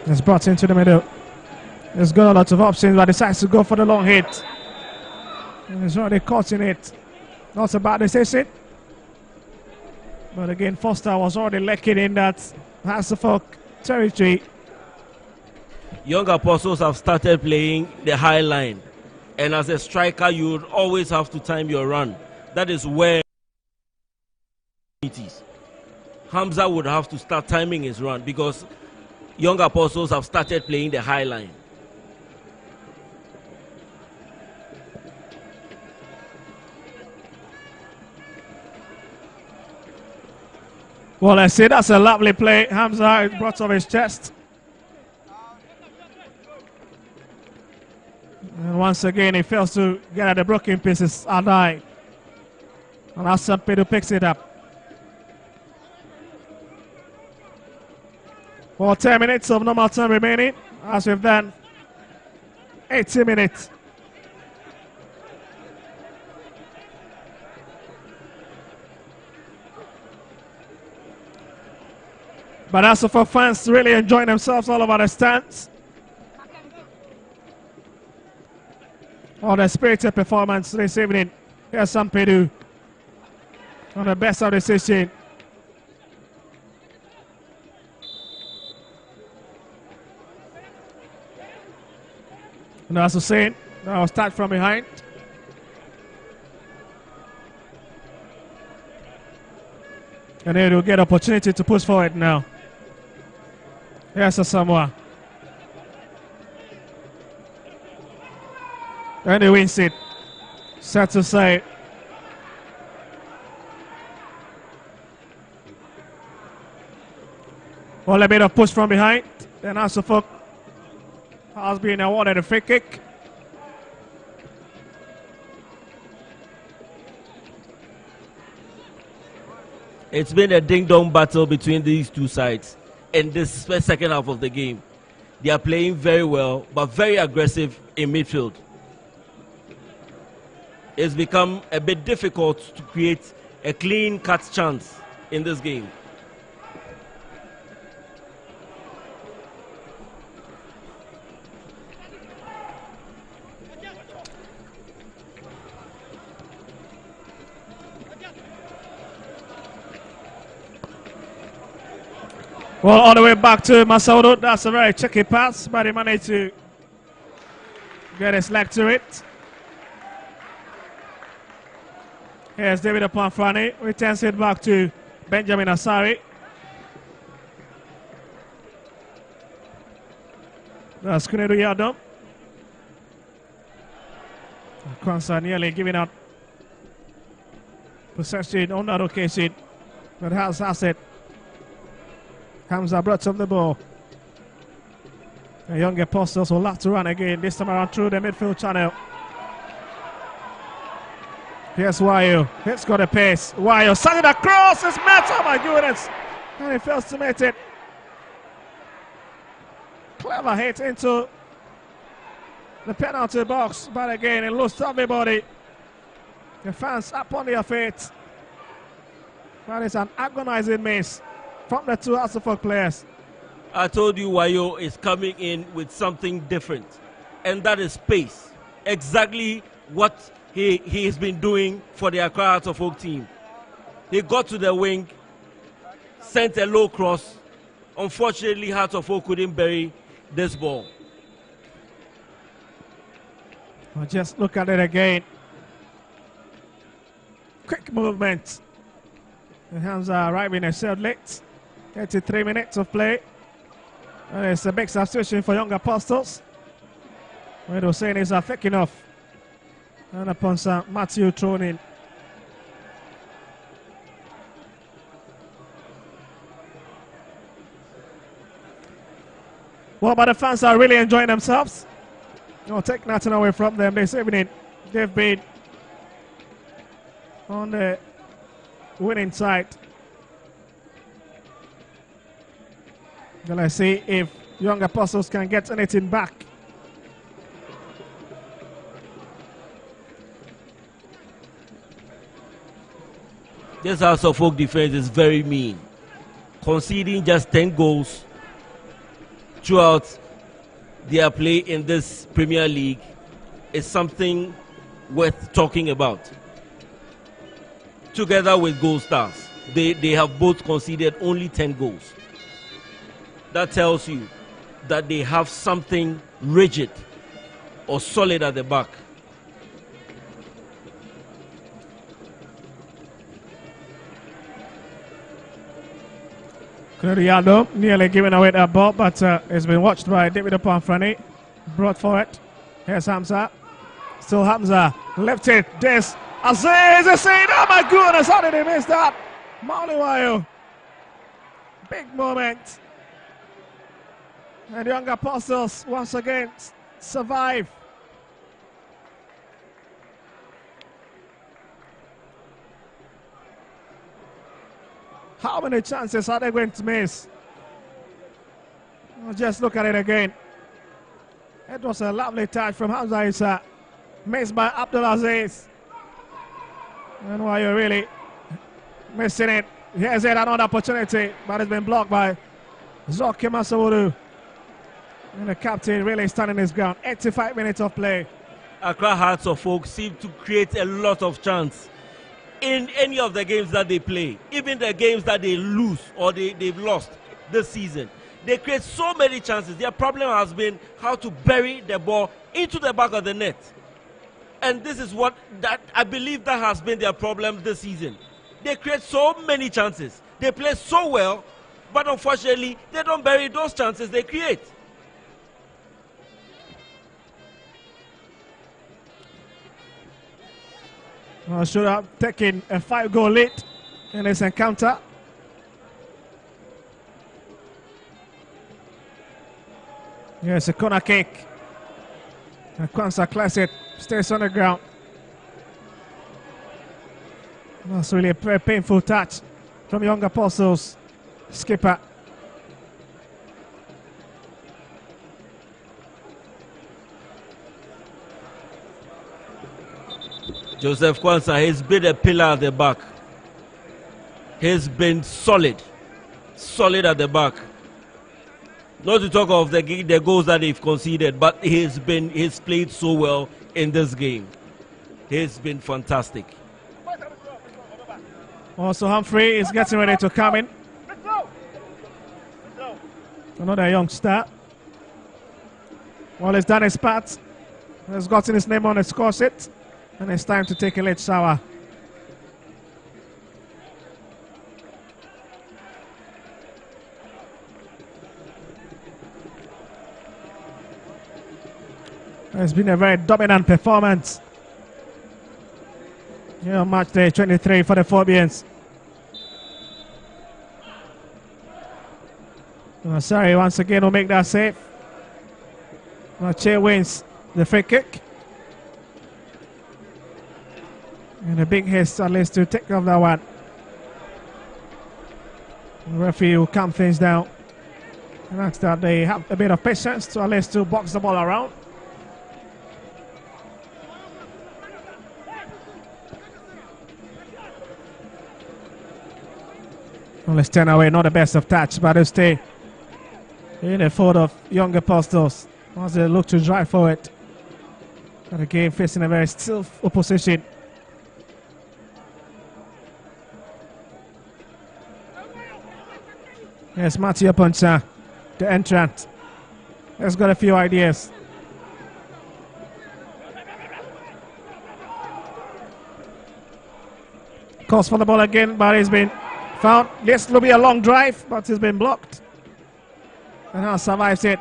It's brought into the middle. He's got a lot of options, but decides to go for the long hit. And he's already caught in it. Not a bad decision. But again, Foster was already lacking in that Hasselhoff territory. Young Apostles have started playing the high line. And as a striker, you would always have to time your run. That is where it is. Hamza would have to start timing his run because Young Apostles have started playing the high line. Well, I see that's a lovely play. Hamza brought off his chest. And once again, he fails to get at the broken pieces. Adai. And Hassan Pedu picks it up. Well, 10 minutes of normal time remaining, as we've done 80 minutes. But also for fans really enjoying themselves all over the stands. Oh, the spirited performance this evening. Here's Sampedu on the best of the session. And as I was saying, now start from behind. And they will get opportunity to push forward now. Here's Samoa. And he wins it. Set aside. Well, a bit of push from behind. Then Hasselhoff has been awarded a free kick. It's been a ding-dong battle between these two sides in this second half of the game. They are playing very well, but very aggressive in midfield. It's become a bit difficult to create a clean-cut chance in this game. Well, all the way back to Masaudo. That's a very tricky pass, but he managed to get his leg to it. Here's David Apanfani. Returns it back to Benjamin Asari. That's Kunedu Yadom. Kwanzaa nearly giving out possession on that occasion, but has it. Hamza brought up the ball. The young Apostles will have to run again, this time around through the midfield channel. Here's Wayo. It's got a pace. Wayo sending across. It's met. Oh my goodness. And he fails to make it. Clever hit into the penalty box. But again, it lost everybody. The fans up on their feet. That is an agonizing miss from the two Hasselhoff players. I told you Wayo is coming in with something different, and that is pace. Exactly what he has been doing for the Accra Hasselhoff team. He got to the wing, sent a low cross. Unfortunately, Hasselhoff couldn't bury this ball. Well, just look at it again. Quick movement. The hands are arriving a third late. 33 minutes of play. And it's a big substitution for Young Apostles. Where they're saying is thick enough. And upon Sir Matthew thrown in. Well, but the fans are really enjoying themselves. No, take nothing away from them this evening. They've been on the winning side. Then let's see if Young Apostles can get anything back. This House of Folk defense is very mean. Conceding just 10 goals throughout their play in this Premier League is something worth talking about. Together with Gold Stars, they have both conceded only 10 goals. That tells you that they have something rigid or solid at the back. Cristiano nearly giving away that ball, but it's been watched by David Opanfrani. Brought forward. Here's Hamza. Still Hamza. Left it. This. Aziz is saying, oh my goodness, how did he miss that? Mauliwayo. Big moment. And Young Apostles once again survive. How many chances are they going to miss? Well, just look at it again. It was a lovely touch from Hamza Issa. Missed by Abdulaziz. And why you're really missing it. Here's it, another opportunity, but it's been blocked by Zoki Masawuru. And the captain really standing his ground. 85 minutes of play. Accra Hearts of Oak seem to create a lot of chance in any of the games that they play, even the games that they lose or they've lost this season. They create so many chances. Their problem has been how to bury the ball into the back of the net. And this is what that I believe that has been their problem this season. They create so many chances. They play so well, but unfortunately, they don't bury those chances they create. Well, should have taken a 5-goal lead in this encounter. Yes, a corner kick. And Kwanzaa Classic stays on the ground. That's really a very painful touch from Young Apostles skipper. Joseph Kwanzaa has been a pillar at the back. He's been solid at the back. Not to talk of the goals that they've conceded, but he's played so well in this game. He's been fantastic. Also, Humphrey is getting ready to come in. Another youngster. Well, he's done his part. He's gotten his name on the score sheet. And it's time to take a late shower. It's been a very dominant performance. Yeah, match day 23 for the Phobians. Sorry, once again will make that save. Che wins the free kick. And a big haste at least to take off that one. The referee will calm things down. And that's that they have a bit of patience to at least to box the ball around. Well, let's turn away, not the best of touch, but they'll stay in the fold of Young Apostles as they look to drive forward. And again, facing a very stiff opposition. Yes, Matthew Poncha, the entrant, has got a few ideas. Calls for the ball again, but he's been found. This will be a long drive, but he's been blocked. And now survives it.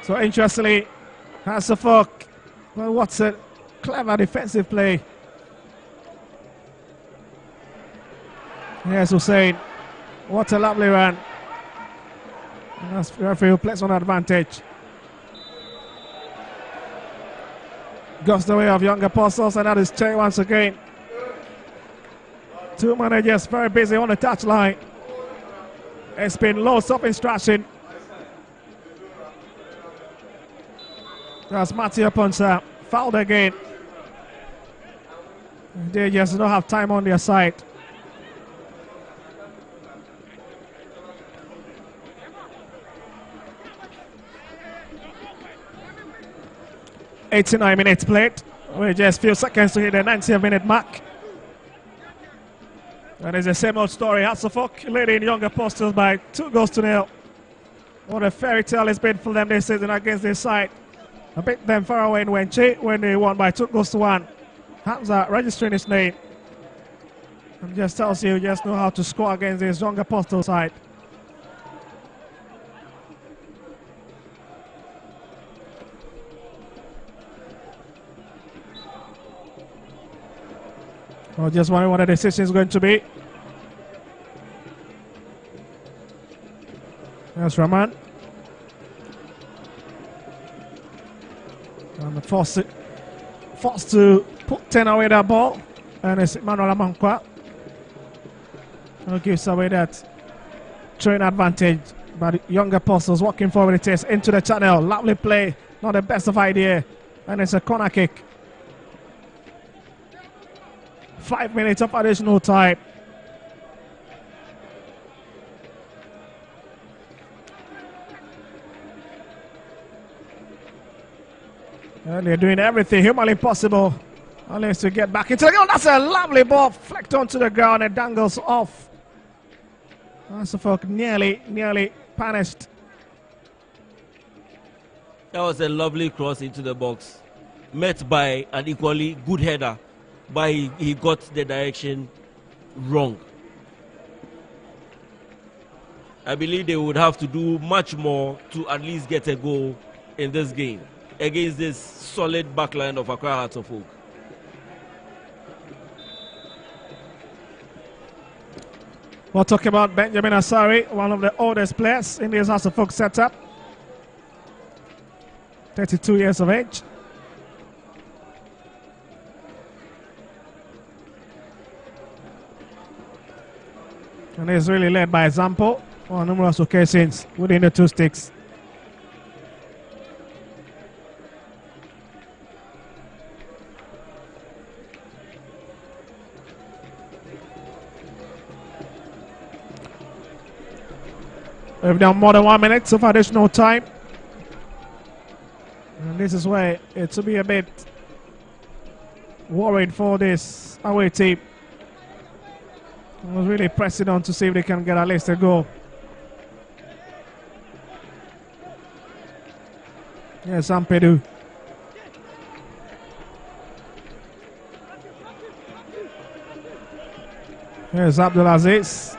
So interestingly, Hasselhoff, well, what's a clever defensive play. Yes, Hussein, what a lovely run. And that's referee who plays on advantage. Goes the way of Young Apostles, and that is Che once again. Two managers very busy on the touchline. It's been loads of instruction. That's Mattia Ponsa, fouled again. They just don't have time on their side. "89 minutes played. We're just a few seconds to hit the 90-minute mark. And it's the same old story. Hasselhoff leading Young Apostles by 2-0. What a fairy tale it's been for them this season against this side. I beat them far away in Wenchi when they won by 2-1. Hamza registering his name. And just tells you just know how to score against this Young Apostles side. Well, just wondering what the decision is going to be. There's Rahman. And forced to put 10 away that ball. And it's Emmanuel Amankwa who gives away that train advantage. But Young Apostles walking forward, it is into the channel. Lovely play, not the best of idea. And it's a corner kick. 5 minutes of additional time. And they're doing everything humanly possible unless to get back into the ground. That's a lovely ball, flicked onto the ground and dangles off. Hasselhoff nearly punished. That was a lovely cross into the box, met by an equally good header, but he got the direction wrong. I believe they would have to do much more to at least get a goal in this game against this solid backline of Accra Hearts of Oak. We'll talk about Benjamin Asari, one of the oldest players in this Hasselhoff setup. 32 years of age. And he's really led by example on numerous occasions within the two sticks. We've done more than 1 minute of additional time. And this is where it will be a bit worried for this away team. I was really pressing on to see if they can get at least a goal. Yes, Ampedu. Here's Abdulaziz.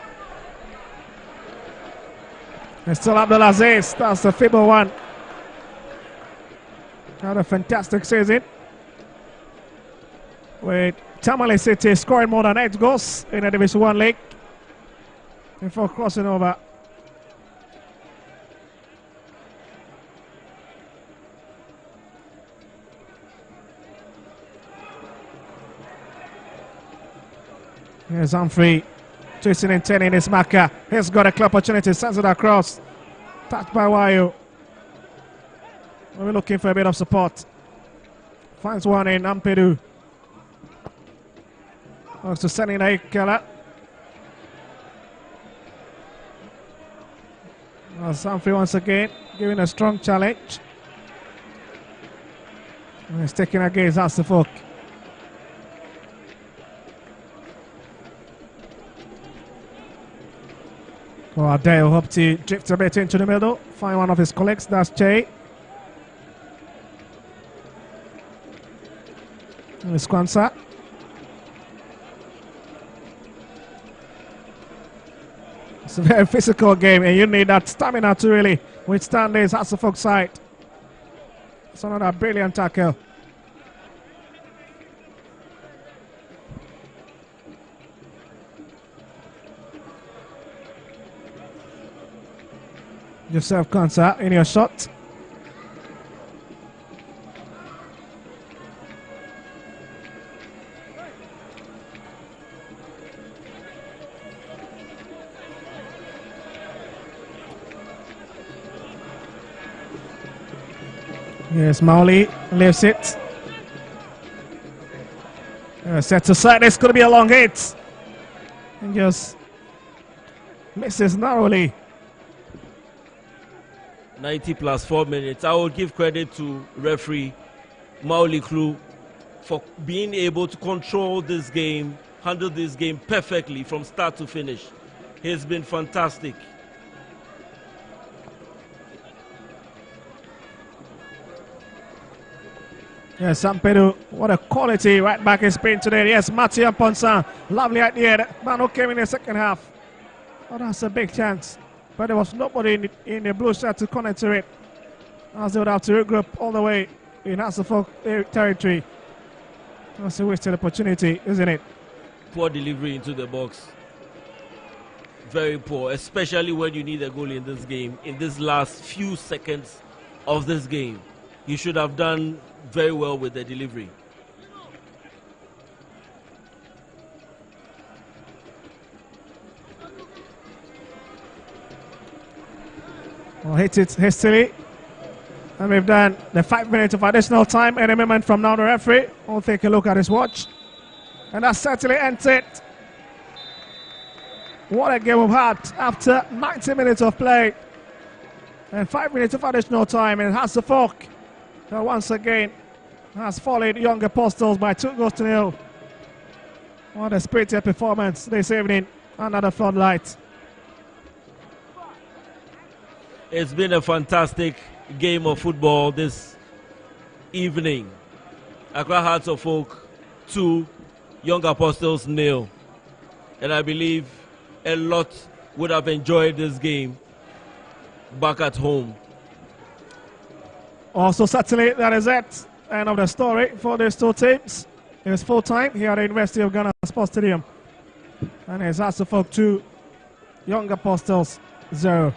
It's still Abdulaziz. That's the feeble one. Had a fantastic season with Tamale City scoring more than 8 goals in a Division 1 league before crossing over. Here's Humphrey, twisting and turning his marker. He's got a clear opportunity, sends it across. Touched by Wayo. We're looking for a bit of support. Finds one in Ampedu. Wants to send in Aikela. Humphrey once again giving a strong challenge. And he's taking against Hasselhoff. Adele hope to drift a bit into the middle. Find one of his colleagues, that's Che. And Kwanzaa. It's a very physical game, and you need that stamina to really withstand this Hasselhoff side. It's another brilliant tackle. Yourself contact in your shot. Yes, Mowley lifts it. Sets aside. This could be a long hit. And just misses narrowly. 90 plus 4 minutes. I would give credit to referee Mowley Klu for being able to control this game, handle this game perfectly from start to finish. He's been fantastic. Yes, Sampedu, what a quality right back in Spain today. Yes, Mathieu Ponsan, lovely idea. That man who came in the second half. Oh, that's a big chance. But there was nobody in the blue shirt to connect to it. As they would have to regroup all the way in Hasselhoff territory. That's a wasted opportunity, isn't it? Poor delivery into the box. Very poor, especially when you need a goal in this game, in this last few seconds of this game. You should have done very well with the delivery. Well, hit it hastily. And we've done the 5 minutes of additional time. Any moment from now, the referee will take a look at his watch. And that certainly ends it. What a game we've had after 90 minutes of play. And 5 minutes of additional time. And Hasselhoff once again has followed Young Apostles by 2-0. What a spirited performance this evening under the floodlights. It's been a fantastic game of football this evening. Accra Hearts of Oak 2, Young Apostles 0. And I believe a lot would have enjoyed this game back at home. Also, certainly, that is it. End of the story for these two teams. It was full time here at the University of Ghana Sports Stadium. And it's Hasselhoff 2, Young Apostles 0.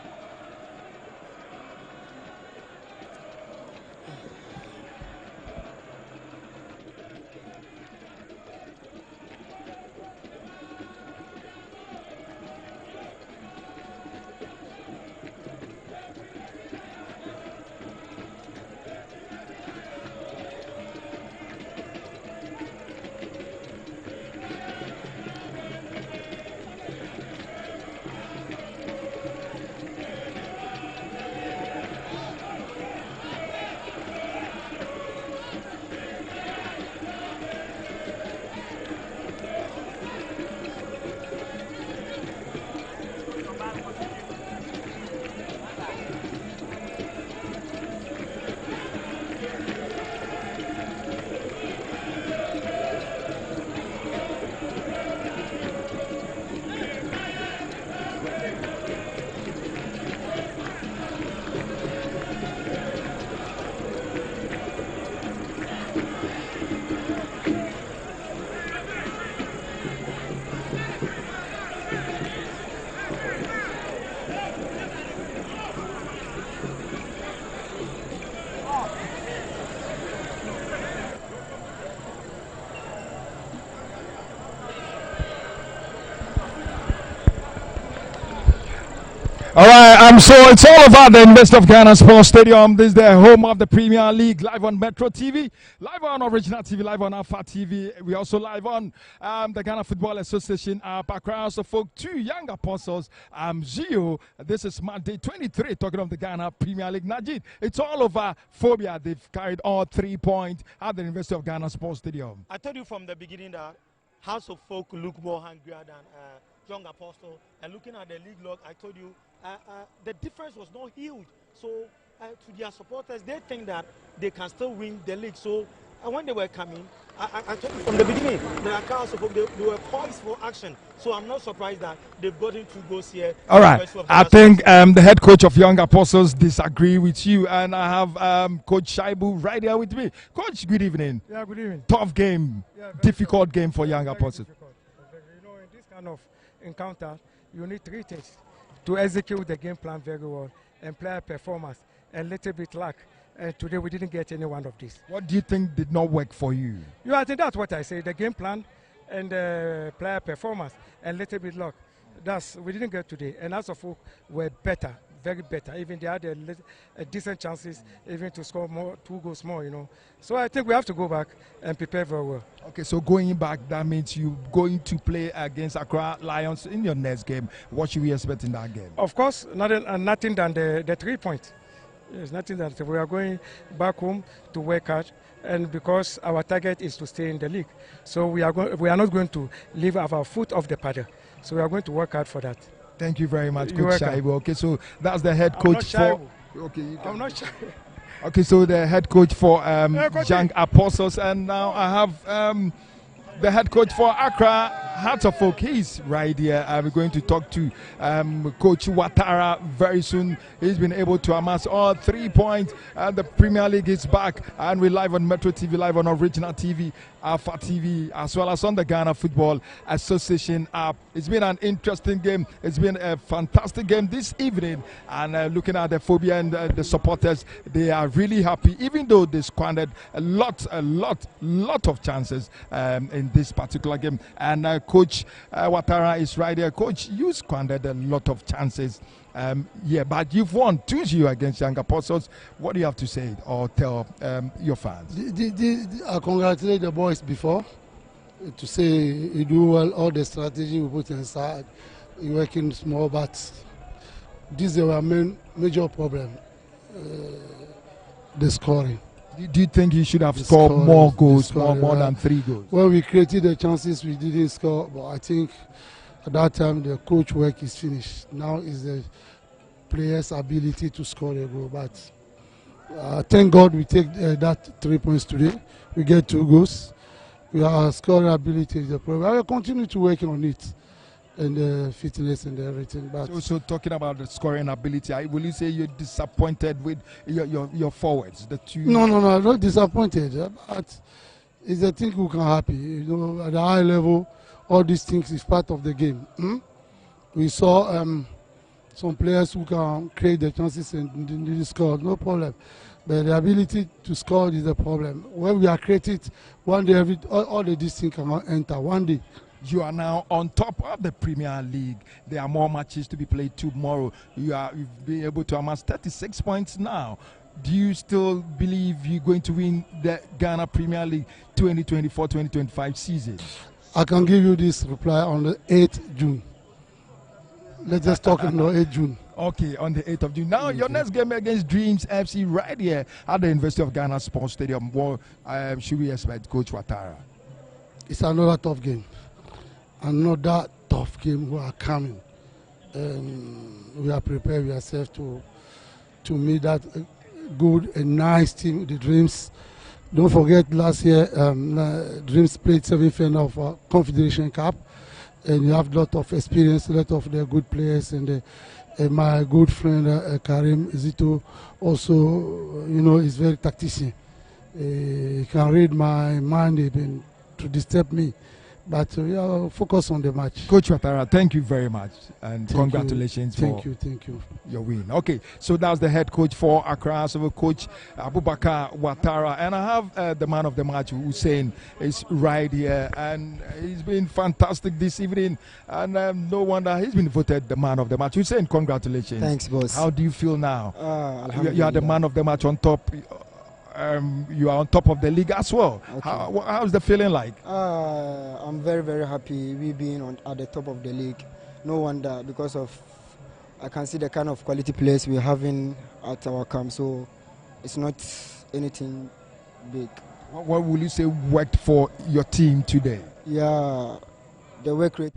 All right, so it's all about the University of Ghana Sports Stadium. This is the home of the Premier League, live on Metro TV, live on Original TV, live on Alpha TV. We also live on the Ghana Football Association, Accra House of Folk, 2 Young Apostles, Gio. This is Monday 23, talking of the Ghana Premier League. Najid, it's all over Phobia. They've carried all 3 points at the University of Ghana Sports Stadium. I told you from the beginning that House of Folk look more hungrier than Young Apostle. And looking at the league log, I told you the difference was not huge. So to their supporters, they think that they can still win the league. So when they were coming, I told you from the beginning, the accounts they were poised for action. So I'm not surprised that they've gotten 2 goals here. All right. I think the head coach of Young Apostles disagree with you, and I have Coach Shaibu right here with me. Coach, good evening. Yeah, good evening. Tough game, difficult game for Young Apostles. You know, in this kind of encounter, you need 3 things to execute the game plan very well, and player performance, and little bit luck. And today we didn't get any one of these. What do you think did not work for you? Yeah, I think that's what I say. The game plan and player performance and little bit luck. We didn't get today. And as of all, were better, very better. Even they had a decent chances even to score 2 goals more, you know. So I think we have to go back and prepare very well. Okay, so going back, that means you're going to play against Accra Lions in your next game. What should we expect in that game? Of course, nothing than the 3 points. There's nothing that we are going back home to work hard, and because our target is to stay in the league, so we are not going to leave our foot off the pedal. So we are going to work hard for that. Thank you very much, Coach Shaibu. Okay, so that's the head coach for. Okay, I'm not shy. Okay, so the head coach for Young Apostles, and now I have the head coach for Accra Hearts of Oak. He's right here. We're going to talk to Coach Ouattara very soon. He's been able to amass all 3 points. The Premier League is back, and we're live on Metro TV, live on Original TV, Alpha TV, as well as on the Ghana Football Association app. It's been an interesting game. It's been a fantastic game this evening, and looking at the phobia and the supporters, they are really happy, even though they squandered a lot of chances in this particular game. And Coach Ouattara is right here. Coach, you squandered a lot of chances. But you've won 2-0 against Young Apostles. What do you have to say or tell your fans? I congratulate the boys before to say you do well. All the strategy we put inside, you working small, but this is our major problem, the scoring. Do you think you should have scored more goals, more than 3 goals? Well, we created the chances, we didn't score, but I think at that time the coach work is finished. Now is the players' ability to score a goal. But thank God we take that 3 points today. We get 2 goals. Our scoring ability is the problem. I will continue to work on it, and the fitness and everything. But so talking about the scoring ability, will you say you're disappointed with your forwards? No, I'm not disappointed. But it's a thing who can happen. You know, at the high level, all these things is part of the game. We saw some players who can create the chances and score, no problem. But the ability to score is the problem. When we are created, one day all the these things can enter. One day. You are now on top of the Premier League. There are more matches to be played tomorrow. You've been able to amass 36 points now. Do you still believe you're going to win the Ghana Premier League 2024-2025 season? I can give you this reply on the 8th June. Let's just talk on the 8th June. Okay, on the 8th of June. Now, your next game against Dreams FC right here at the University of Ghana Sports Stadium. What should we expect, Coach Ouattara? It's another tough game. Another tough game who are coming. We are prepared ourselves to meet that good and nice team, the Dreams. Don't forget last year, Dreams played semi-final of Confederation Cup, and you have a lot of experience, a lot of their good players, and my good friend Karim Zito also, you know, is very tactician. He can read my mind even to disturb me. But we are focused on the match. Coach Ouattara, thank you very much, and congratulations for thank you. Your win. Okay, so that's the head coach for Accra, so Coach Abubakar Ouattara, and I have the man of the match, Hussein, is right here, and he's been fantastic this evening, and no wonder he's been voted the man of the match. Hussein, congratulations. Thanks, boss. How do you feel now? You are the man of the match on top. You are on top of the league as well. Okay. How's the feeling like? I'm very, very happy we being at the top of the league. No wonder, because of I can see the kind of quality players we're having at our camp. So it's not anything big. What will you say worked for your team today? Yeah, the work rate.